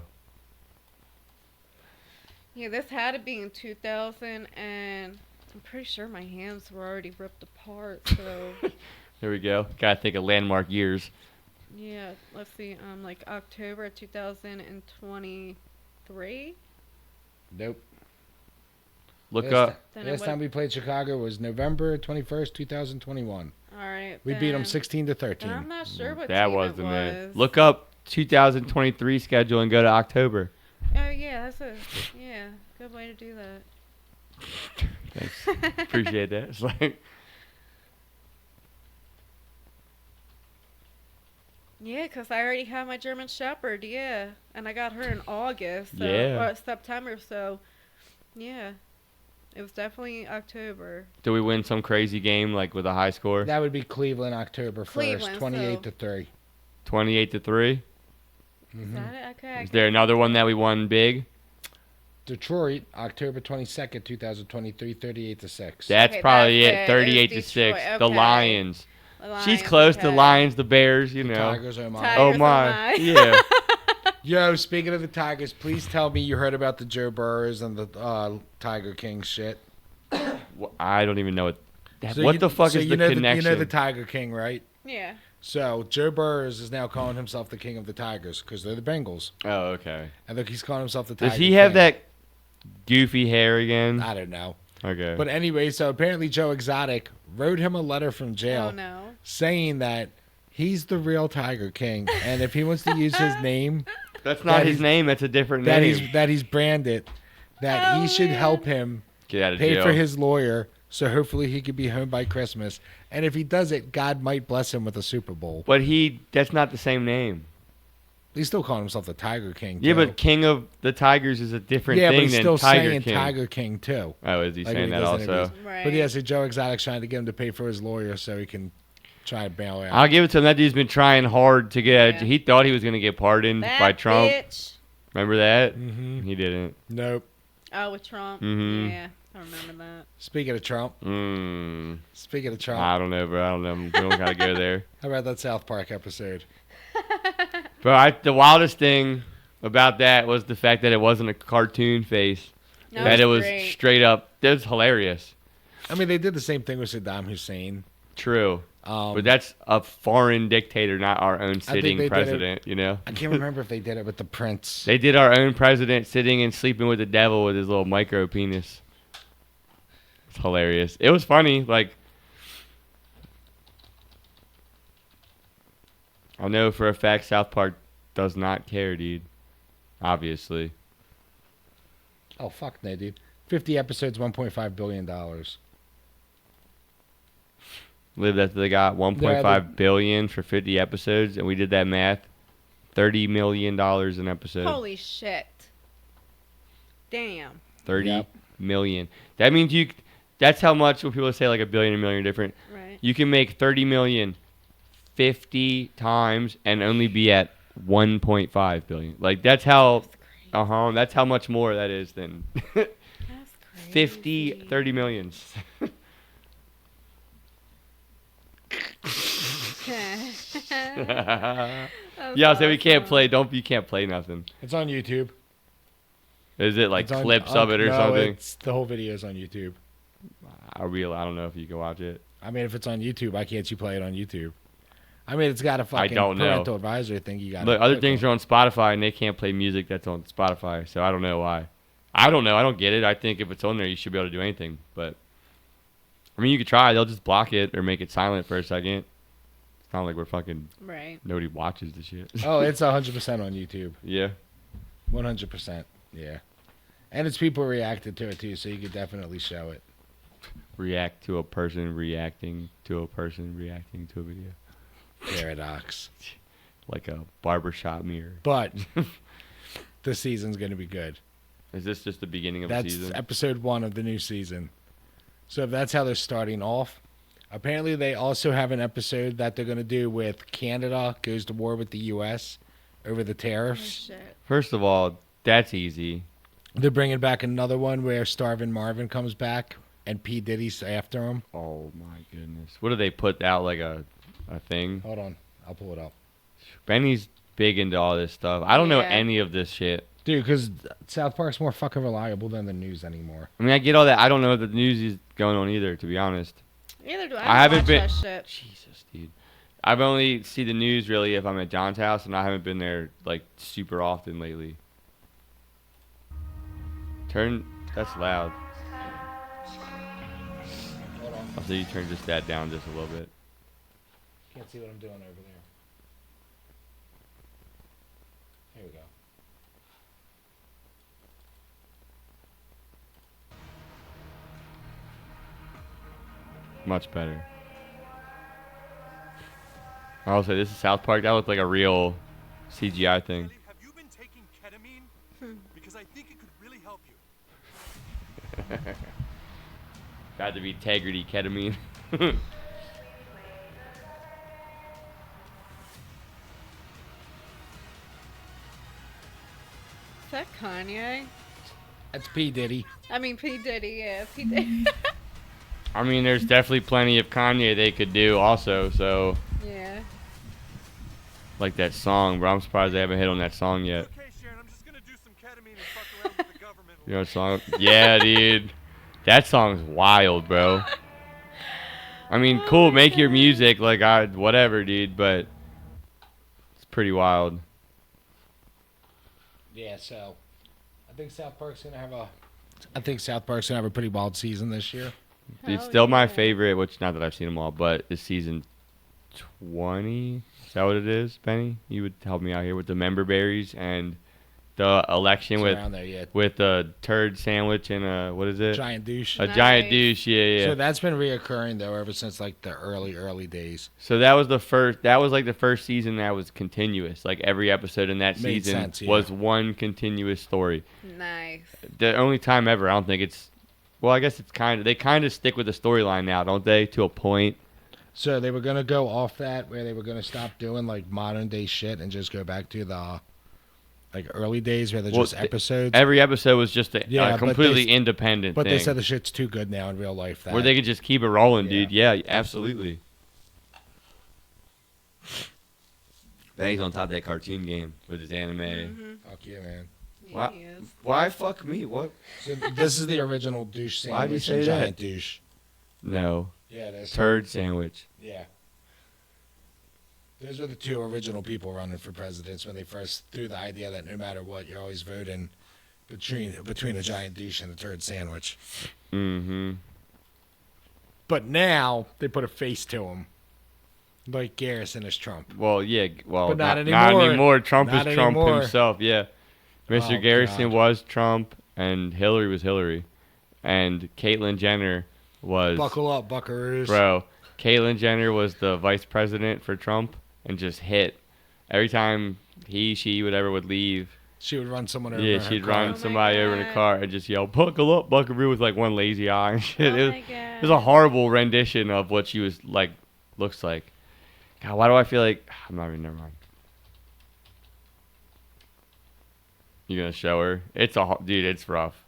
Yeah, this had to be in 2000, and I'm pretty sure my hands were already ripped apart. So Here we go. Gotta think of landmark years. yeah, let's see, like October 2023. Nope. Look Last up. Then it Last would- time we played Chicago was November 21st, 2021. All right. We beat them then- 16 to then 13. I'm not sure what That team wasn't it it. was. Look up 2023 schedule and go to October. Oh yeah, that's a good way to do that. Thanks. Appreciate that. It's like, Yeah, 'cause I already have my German Shepherd. Yeah, and I got her in August. So, Yeah. or September. So, yeah, it was definitely October. do we win some crazy game like with a high score? That would be Cleveland, October 1st, Cleveland, 28 so- to 3. 28-3. Is that it? Okay. Is there another one that we won big? Detroit, October 22nd, 2023, 38 to 6. That's Okay, probably that's it. it. 38 to It's 6. Detroit. The Okay. Lions. The Lions, She's close to okay. Lions, the Bears, you know. Tigers, oh my. Tigers. Oh oh my. my. Yeah. Yo, speaking of the Tigers, please tell me you heard about the Joe Burrows and the Tiger King shit. I don't even know what. So What you- the fuck so is you the know connection? you know the Tiger King, right? Yeah. So Joe Burrows is now calling himself the king of the Tigers because they're the Bengals. Oh, okay. I think he's calling himself the Tiger Does he have King. that goofy hair again? I don't know. Okay. But anyway, so apparently Joe Exotic wrote him a letter from jail Oh no. saying that he's the real Tiger King, and if he wants to use his name, That's not that his he's- name. That's a different that name. he's branded, that Oh, he should man. help him Get out of pay jail. for his lawyer, so hopefully he could be home by Christmas. And if he does it, God might bless him with a Super Bowl. But that's not the same name. He's still calling himself the Tiger King. Yeah, too. but King of the Tigers is a different yeah, thing but he's than still Tiger saying King. Tiger King too. Oh, is he Like saying when he that does also? interviews. Right. But yeah, so Joe Exotic's trying to get him to pay for his lawyer so he can try to bail out. I'll give it to him. That dude's been trying hard to get. Yeah. He thought he was going to get pardoned That by Trump. bitch. Remember that? Mm-hmm. He didn't. Nope. Oh, with Trump. Mhm. Yeah, I remember that. Speaking of Trump, speaking of Trump, I don't know, bro. I don't know. We don't gotta go there. how about that South Park episode? But the wildest thing about that was the fact that it wasn't a cartoon face. No, that it was great. straight up. That was hilarious. I mean, they did the same thing with Saddam Hussein. True. Um, But that's a foreign dictator, not our own sitting they did it- president, you know? I can't remember if they did it with the Prince. They did our own president sitting and sleeping with the devil with his little micro penis. It's hilarious. It was funny. Like, I know for a fact South Park does not care, dude. Obviously. Oh fuck no, dude. 50 episodes, $1.5 billion. Live that they got 1.5 billion for 50 episodes, and we did that math. $30 million an episode. Holy shit. Damn. 30 Yep. million. That means that's how much when people say like a billion and million are different. Right. You can make 30 million 50 times and only be at 1.5 billion. Like that's how that's how much more that is than That's 50 30 millions. Yeah, so we can't play. You can't play nothing. It's on YouTube. Is it like It's on- clips of it or no, something? It's the whole video is on YouTube. I don't know if you can watch it. I mean, if it's on YouTube, why can't you play it on YouTube? I mean, it's got a fucking don't know. parental advisory thing. You got. Look, other things are on Spotify and they can't play music that's on Spotify, so I don't know why. I don't know. I don't get it. I think if it's on there, you should be able to do anything. But I mean, you could try. They'll just block it or make it silent for a second. It's not like we're fucking. Right. Nobody watches the shit. Oh, it's 100% on YouTube. Yeah. 100%. Yeah. And it's people reacted to it too, so you could definitely show it. React to a person reacting to a person reacting to a video. Paradox. Like a barbershop mirror. But the season's going to be good. Is this just the beginning of That's the season? episode 1 of the new season. So if that's how they're starting off, apparently they also have an episode that they're going to do with Canada goes to war with the U.S. over the Oh, tariffs. shit. First of all, that's easy. They're bringing back another one where Starvin' Marvin comes back and P. Diddy's after him. Oh my goodness. What do they put out, like a thing? Hold on. I'll pull it up. Benny's big into all this stuff. I don't know Yeah. any of this shit. Dude, because South Park's more fucking reliable than the news anymore. I mean, I get all that. I don't know what the news is going on either, to be honest. Neither do I. I haven't watch been- that shit. Jesus, dude. I've only seen the news really if I'm at John's house, and I haven't been there like super often lately. That's loud. Hold on. I'll see you turn just that down just a little bit. Can't see what I'm doing over there. Here we go. Much better. I'll say this is South Park. That looked like a real CGI thing. Have you been taking ketamine? Because I think it could really help you. Got to be integrity ketamine. Is that Kanye? That's P. Diddy. I mean, P. Diddy, yeah. P. Diddy. I mean, there's definitely plenty of Kanye they could do also. So, Yeah. like that song, bro. I'm surprised they haven't hit on that song yet. Okay, Sharon, I'm just gonna do some ketamine and fuck around with the government. You know what song? Yeah, dude. That song's wild, bro. I mean, cool. Make your music like whatever, dude. But it's pretty wild. Yeah, so I think South Park's gonna have a pretty wild season this year. It's Hell still my yeah. favorite, which not that I've seen them all, but it's season 20. Is that what it is, Benny? You would help me out here with the member berries and the election It's with around there, yeah. a turd sandwich and a what is it? Giant douche. A giant Nice. douche. Yeah. So that's been reoccurring though ever since like the early days. So that was the first. That was like the first season that was continuous. Like every episode in that Made season sense, yeah. was one continuous story. Nice. The only time ever, I don't think it's. Well, I guess it's they kind of stick with the storyline now, don't they? To a point. So they were gonna go off that where they were gonna stop doing like modern day shit and just go back to the like early days where they're Well, just episodes. Every episode was just a Yeah, but completely they- independent But thing. they said the shit's too good now in real life. That where they could just keep it rolling, Yeah. dude. Yeah, absolutely. Benny's on top of that cartoon game with his anime. Mm-hmm. Fuck yeah, man. Yeah, What? he is. Why fuck me? What? So this is the original douche Why'd you sandwich say and that? giant douche. No. Yeah, that's Turd sandwich. Yeah. Those are the two original people running for presidents when they first threw the idea that no matter what, you're always voting between a giant douche and a turd sandwich. Mm-hmm. But now they put a face to him, like Garrison is Trump. Well, yeah. Well, But not Not anymore. anymore. Trump Not is Trump anymore. himself. Yeah. Mr. Oh, Garrison God. was Trump, and Hillary was Hillary, and Caitlyn Jenner was. Buckle up, buckaroos. Bro, Caitlyn Jenner was the vice president for Trump, and just hit every time she, whatever would leave. She would run someone over. Yeah, in her she'd car. run Oh my somebody over in a God. car and just yell, "Buckle up, Buckaroo," with like one lazy eye and shit. Oh it, my it was a God. horrible rendition of what she was like, looks like. God, why do I feel like I'm not even? Never mind. You gonna show her? It's dude. It's rough.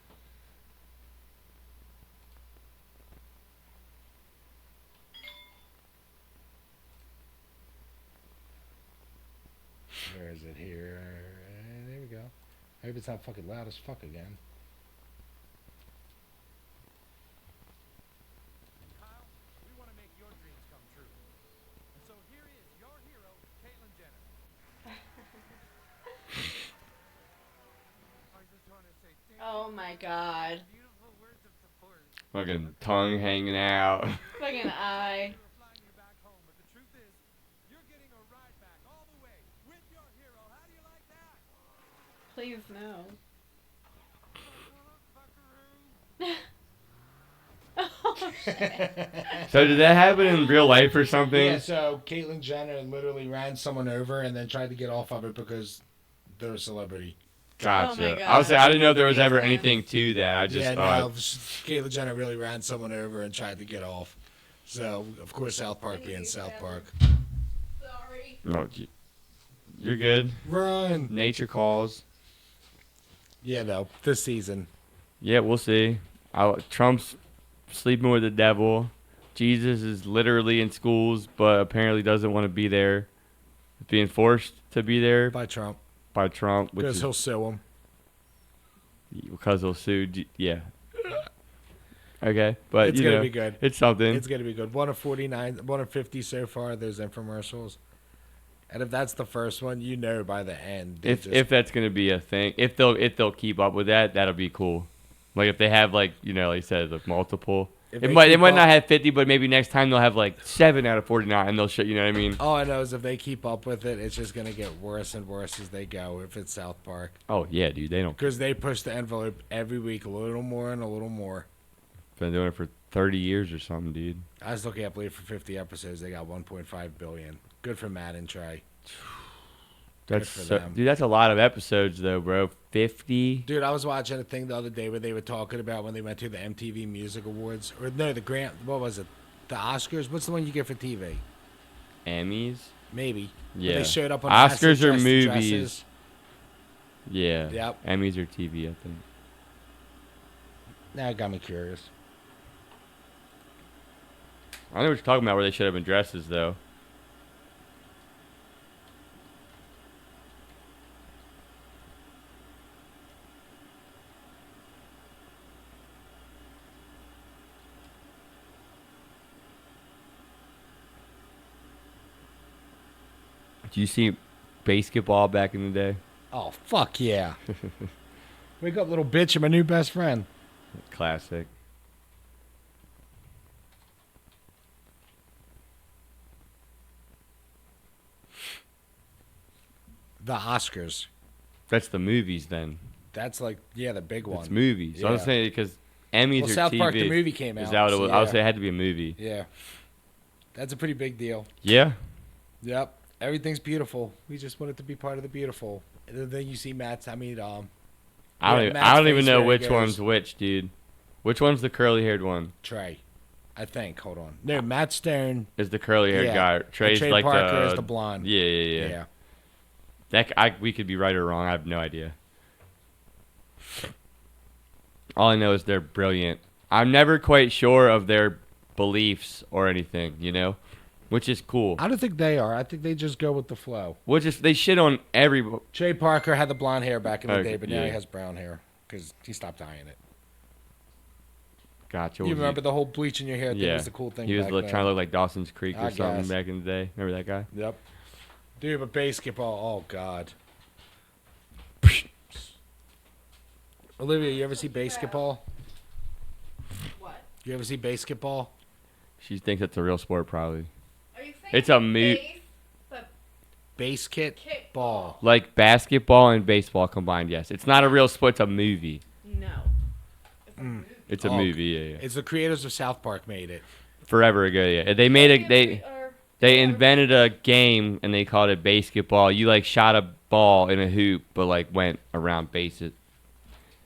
Where is it here? There we go. I hope it's not fucking loud as fuck again. Kyle, we want to make your dreams come true. And so here is your hero, Caitlyn Jenner. I just want to say thank Oh my god. you. Beautiful words of support. Fucking tongue hanging out. Fucking eye. We were flying you back home, but the truth is, you're getting a ride back all the way with your hero. How do you like that? Please no. Buckaroo. Oh shit. So did that happen in real life or something? Yeah, so Caitlyn Jenner literally ran someone over and then tried to get off of it because they're a celebrity. Gotcha. Oh my God. I was saying I didn't know if there was ever Amazing. anything to that. I just Yeah, thought. no, Caitlyn Jenner really ran someone over and tried to get off. So, of course, South Park being South Park. Sorry. No, you're good. Run! Nature calls. Yeah, no, this season. Yeah, we'll see. Trump's sleeping with the devil. Jesus is literally in schools, but apparently doesn't want to be there. Being forced to be there By Trump. by Trump, which Because is he'll sue him. because he'll sue. Yeah. Okay, but It's you going to know, be good. it's something. It's going to be good. 1 of 49, 1 of 50 so far. There's infomercials. And if that's the first one, you know by the end. If that's gonna be a thing, if they'll keep up with that, that'll be cool. Like if they have like you said like multiple. If It they might keep not up- have 50, but maybe next time they'll have like 7 out of 49, and they'll show. You know what I mean? All I know is if they keep up with it, it's just going to get worse and worse as they go if it's South Park. Oh yeah, dude, they don't. Because they push the envelope every week a little more and a little more. Been doing it for 30 years or something, dude. I still can't believe for 50 episodes they got 1.5 billion. Good for Matt and Trey. That's for so, them. dude. That's a lot of episodes though, bro. 50. Dude, I was watching a thing the other day where they were talking about when they went to the MTV Music Awards. Or no, what was it? The Oscars? What's the one you get for TV? Emmys. Maybe. But Yeah. they showed up on Oscars are dressed movies. dresses. Yeah. Yep. Emmys are TV, I think. Now it got me curious. I know what you're talking about. Where they should have been dresses though. Do you see basketball back in the day? Oh, fuck yeah. Wake up, little bitch. I'm my new best friend. Classic. The Oscars. That's the movies then. That's like, yeah, the big one. It's movies. So I'm Yeah. saying because Emmys Well, are South TV. Park, the movie came out. Is that what it so was? I would yeah. say it had to be a movie. Yeah. That's a pretty big deal. Yeah. Yep. Everything's beautiful. We just want it to be part of the beautiful. And then you see Matt's, I Yeah, don't Matt's even face know where he which goes. one's which, dude. Which one's the curly haired one? Trey. I think. Hold on. No, Matt Stone. Is the curly haired Yeah. guy? And Trey's Trey like Parker the is the blonde. Yeah. We could be right or wrong. I have no idea. All I know is they're brilliant. I'm never quite sure of their beliefs or anything, which is cool. I don't think they are. I think they just go with the flow. They shit on every. Trey Parker had the blonde hair back in the Okay, day, but now he yeah. has brown hair because he stopped dyeing it. Gotcha. You remember the whole bleaching your hair thing Yeah. was the cool thing He was back trying then. to look like Dawson's Creek or I something guess. back in the day. Remember that guy? Yep. Dude, but basketball, oh, God. Olivia, you ever see basketball? What? You ever see basketball? She thinks it's a real sport, probably. Are you saying It's a mo- base, but Basket ball. Like basketball and baseball combined, yes. It's not a real sport. It's a movie. no. It's a movie. It's a Oh, movie. Yeah. It's the creators of South Park made it. Forever ago, yeah. They made a they invented a game and they called it basketball. You like shot a ball in a hoop, but like went around bases,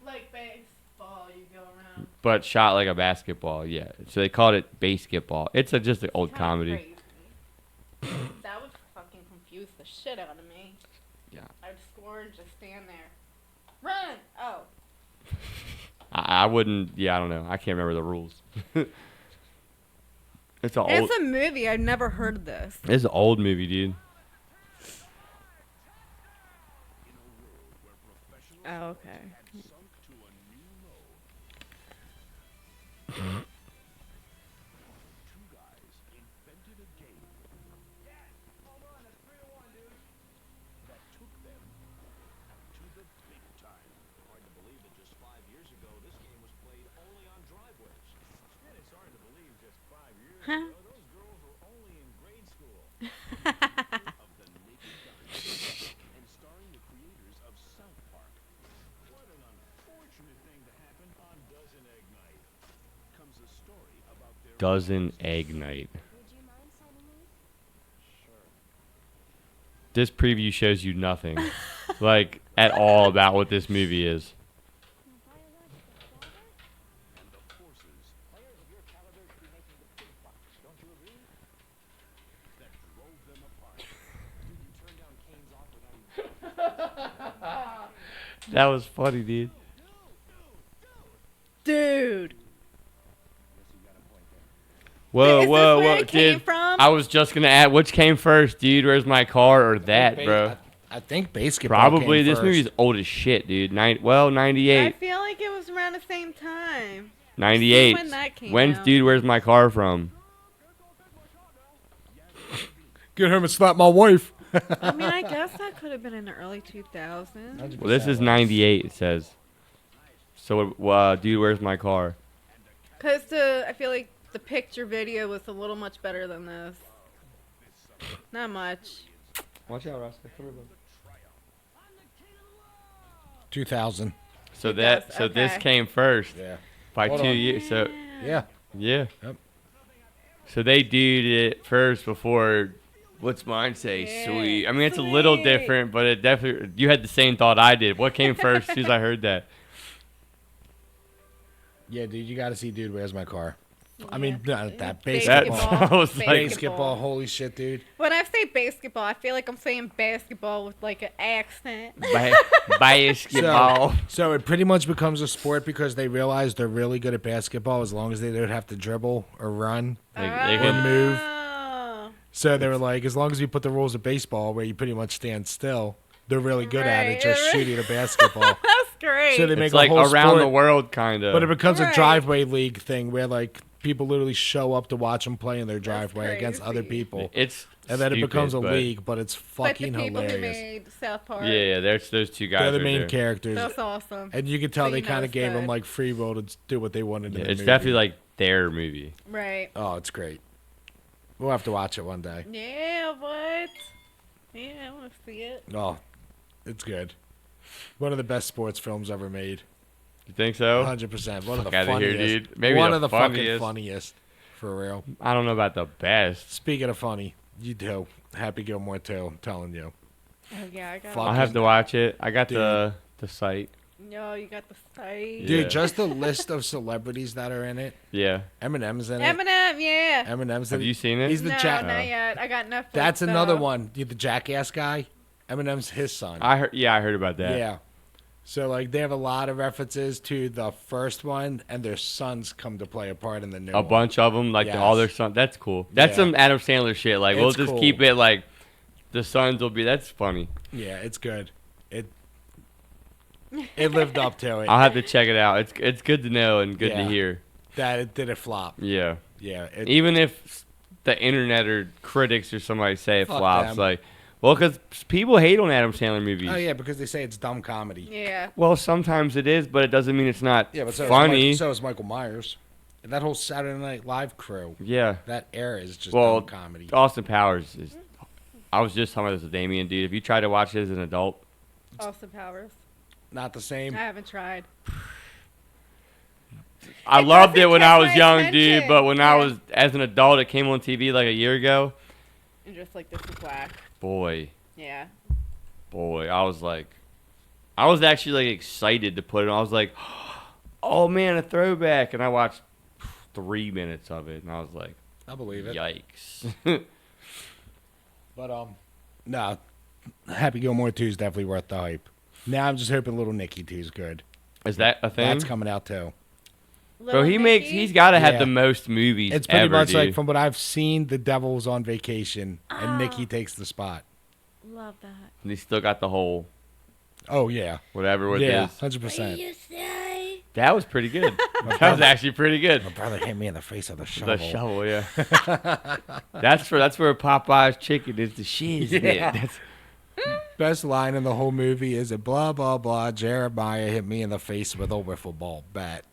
like baseball, you go around. but shot like a basketball. Yeah. So they called it basketball. It's just an old Kinda comedy. crazy. That confuse the shit out of me. Yeah. I'd score and just stand there. Run! Oh. I wouldn't. Yeah, I don't know. I can't remember the rules. It's an old. It's a movie. I've never heard of this. It's an old movie, dude. Oh, okay. Huh? Dozen Egg Night. This preview shows you nothing, like at all, about what this movie is. That was funny, dude. Dude. Whoa, Is this whoa, where whoa, it came dude. from? I was just gonna add, which came first, dude? Where's my car or that, bro? I think basketball. Probably. Came This first. movie's old as shit, dude. I 98. feel like it was around the same time. 98. When that came When's out. Dude, Where's My Car from? Get him and slap my wife. I mean, I guess that could have been in the early 2000s. Well, this is 98, it says. So, Dude, Where's My Car? Because I feel like the picture video was a little much better than this. Not much. Watch out, Rasta. 2000. So It that, does, so this okay. came first Yeah. by Hold 2 on. years. So, Yeah. yeah. Yep. So they did it first before. What's mine say? Yeah, Sweet. I mean, it's a little sweet. different, but it definitely. You had the same thought I did. What came first? As soon as I heard that. Yeah, dude, you got to see Dude, Where's My Car? I mean, not that. That Basketball. sounds like Basketball, holy shit, dude. When I say basketball, I feel like I'm saying basketball with like an accent. basketball. So it pretty much becomes a sport because they realize they're really good at basketball as long as they don't have to dribble or run. They Or can- move. Oh. So they were like, as long as we put the rules of baseball where you pretty much stand still, they're really good at it, Right, just right. shooting a basketball. That's great. So they make It's a like whole around sport, the world, kind of. but it becomes a Right. driveway league thing where like people literally show up to watch them play in their driveway against other crazy. people, It's and then it stupid, becomes a but- league. But it's like the fucking people who hilarious. made South Park. Yeah, there's those two guys. They're the right main there. characters, That's awesome. and you can tell So they you kind of noticed gave them that. like free will to do what they wanted. Yeah, in the it's movie. definitely like their movie. Right. Oh, it's great. We'll have to watch it one day. Yeah, what? Yeah, I want to see it. Oh, it's good. One of the best sports films ever made. You think so? 100%. One of the Fuck outta here, funniest. dude. Maybe one the of the funniest. fucking funniest. For real. I don't know about the best. Speaking of funny, you do. Happy Gilmore too. I'm telling you. Oh yeah, I got. Fuck. I'll have to watch it. I got Dude. the site. No, you got the site. Dude, Yeah. just the list of celebrities that are in it. Yeah. Eminem's in it. Eminem, yeah. Eminem's in Have it. you seen it? He's the No, Jack. not yet. I got Netflix. That's another though. one. The Jackass guy. Eminem's his son. I heard. Yeah, I heard about that. Yeah. So like they have a lot of references to the first one, and their sons come to play a part in the new A one. bunch of them, like Yes. all their sons. That's cool. That's Yeah. some Adam Sandler shit. Like we'll It's just cool. keep it like the sons will be. That's funny. Yeah, it's good. It lived up to it. I'll have to check it out. It's good to know and good Yeah. to hear. That it did it flop. Yeah. Yeah. Even if the internet or critics or somebody say it Fuck flops, them. like, well, because people hate on Adam Sandler movies. Oh yeah, because they say it's dumb comedy. Yeah. Well, sometimes it is, but it doesn't mean it's not Yeah, but so funny. Is so is Michael Myers. And that whole Saturday Night Live crew. Yeah. That era is just Well, dumb comedy. Austin Powers is. I was just talking about this with Damien, dude. If you try to watch it as an adult, Austin Powers. Not the same. I haven't tried. I It loved it doesn't when catch I was my young, dude. attention. But when I Yeah. was as an adult, it came on TV like a year ago. And just like this is whack. Boy, Yeah. I was like, I was actually like excited to put it on. I was like, oh man, a throwback. And I watched 3 minutes of it, and I was like, I believe it. yikes. But No, Happy Gilmore 2 is definitely worth the hype. Now I'm just hoping Little Nicky 2 is good. Is that a thing? That's coming out too. Bro, Little Nicky? he's got to have Yeah. the most movies It's pretty ever, much dude. like from what I've seen, the devil's on vacation and Nicky takes the spot. Love that. And he's still got the whole Oh yeah, whatever with yeah, his. 100%. say? That was pretty good. That was actually pretty good. My brother hit me in the face with a shovel. The shovel, yeah. that's where Popeye's chicken is the shiz. Yeah. Man. That's, Best line in the whole movie is a blah blah blah. Jeremiah hit me in the face with a wiffle ball bat.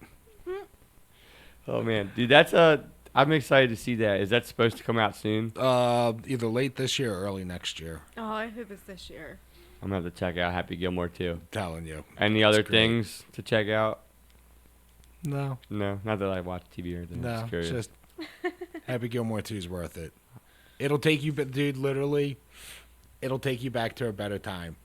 oh man, dude, I'm excited to see that. Is that supposed to come out soon? Either late this year or early next year. Oh, I hope it's this year. I'm gonna have to check out Happy Gilmore too. I'm telling you. Any other great. things to check out? No, No, not that I watch TV or anything. I'm no, just curious. just Happy Gilmore 2 is worth it. It'll take you, but dude, literally, it'll take you back to a better time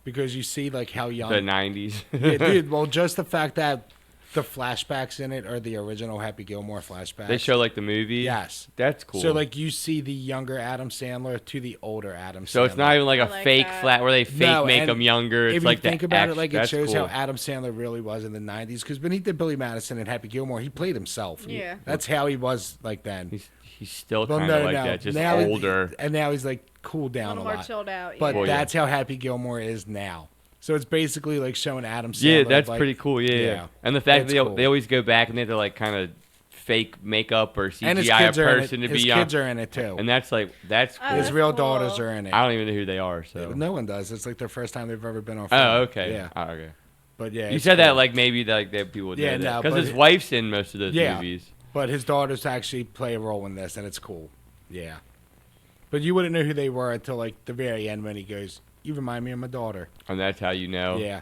because you see like how young. the 90s. Yeah, dude. Well, just the fact that the flashbacks in it are the original Happy Gilmore flashbacks. They show like the movie. Yes. That's cool. So like you see the younger Adam Sandler to the older Adam Sandler. So it's not even like I a like fake that. flat where they fake No, make and them younger. It's if like you think the about act- it, like it that's shows cool. how Adam Sandler really was in the '90s. Because when he did Billy Madison and Happy Gilmore, he played himself. Yeah. That's how he was like then. He's still Well, kind of like that, just now he- older. and now he's like cooled A down little a more lot. chilled out. But yeah. Well, yeah. that's how Happy Gilmore is now. So it's basically like showing Adam Sandler. Yeah, that's like, pretty cool. Yeah, yeah. And the fact That's that cool. they always go back and they have to like kind of fake makeup or And his CGI a kids are in it. person to His be young. kids are in it too. And that's like that's cool. Oh, His that's real cool. daughters are in it. I don't even know who they are. So. No one does. It's like their first time they've ever been on film. Oh, okay. Yeah. Oh, okay. But yeah. You it's said that cool. like maybe like that people would Yeah, know no, that because but his it- wife's in most of those Yeah. movies. But his daughters actually play a role in this, and it's cool. Yeah. But you wouldn't know who they were until like the very end when he goes, "You remind me of my daughter." And that's how you know. Yeah.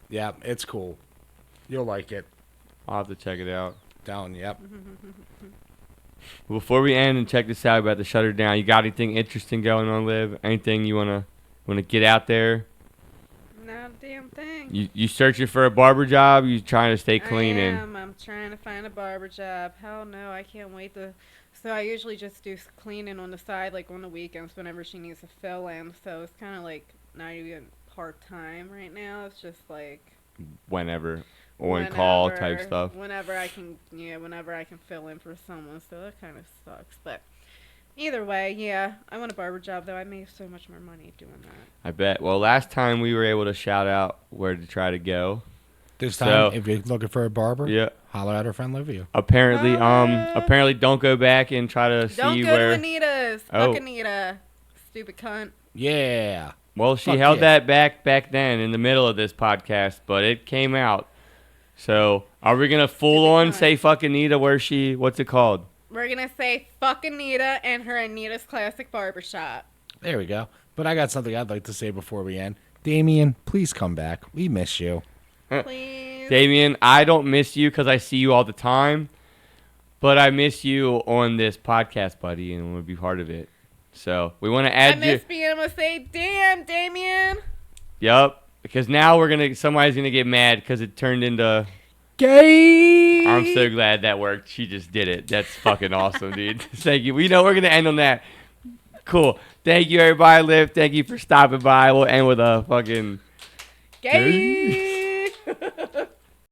Yeah, it's cool. You'll like it. I'll have to check it out. Down. Yep. Before we end and check this out about to shut her down, you got anything interesting going on, Liv? Anything you wanna get out there? Not a damn thing. You searching for a barber job? You trying to stay cleaning? I'm trying to find a barber job. Hell no, I can't wait to. So I usually just do cleaning on the side, like on the weekends, whenever she needs to fill in. So it's kind of like not even part time right now. It's just like Whenever on call type whenever- stuff. Whenever I can, whenever I can fill in for someone. So that kind of sucks. But either way, yeah, I want a barber job though. I make so much more money doing that. I bet. Well, last time we were able to shout out where to try to go. This So- time, if you're looking for a barber, Yeah. holler at our friend Livia. Apparently, Ah. apparently don't go back and try to Don't see go where. to Anita's. Oh. Fuck Anita. Stupid cunt. Yeah. Well, she Fuck held yeah. that back then in the middle of this podcast, but it came out. So, are we gonna full Stupid on cunt. say fuck Anita? What's it called? We're gonna say fuck Anita and her Anita's Classic Barbershop. There we go. But I got something I'd like to say before we end. Damien, please come back. We miss you. Please. Damien, I don't miss you because I see you all the time, but I miss you on this podcast, buddy, and want to be part of it. So we want to I add you. miss being able to say, damn, Damien. Yep, because now somebody's gonna get mad because it turned into. Gay. I'm so glad that worked. She just did it. That's fucking awesome, dude. Thank you. We know we're gonna end on that. Cool. Thank you, everybody. Liv. Thank you for stopping by. We'll end with a fucking. Gay.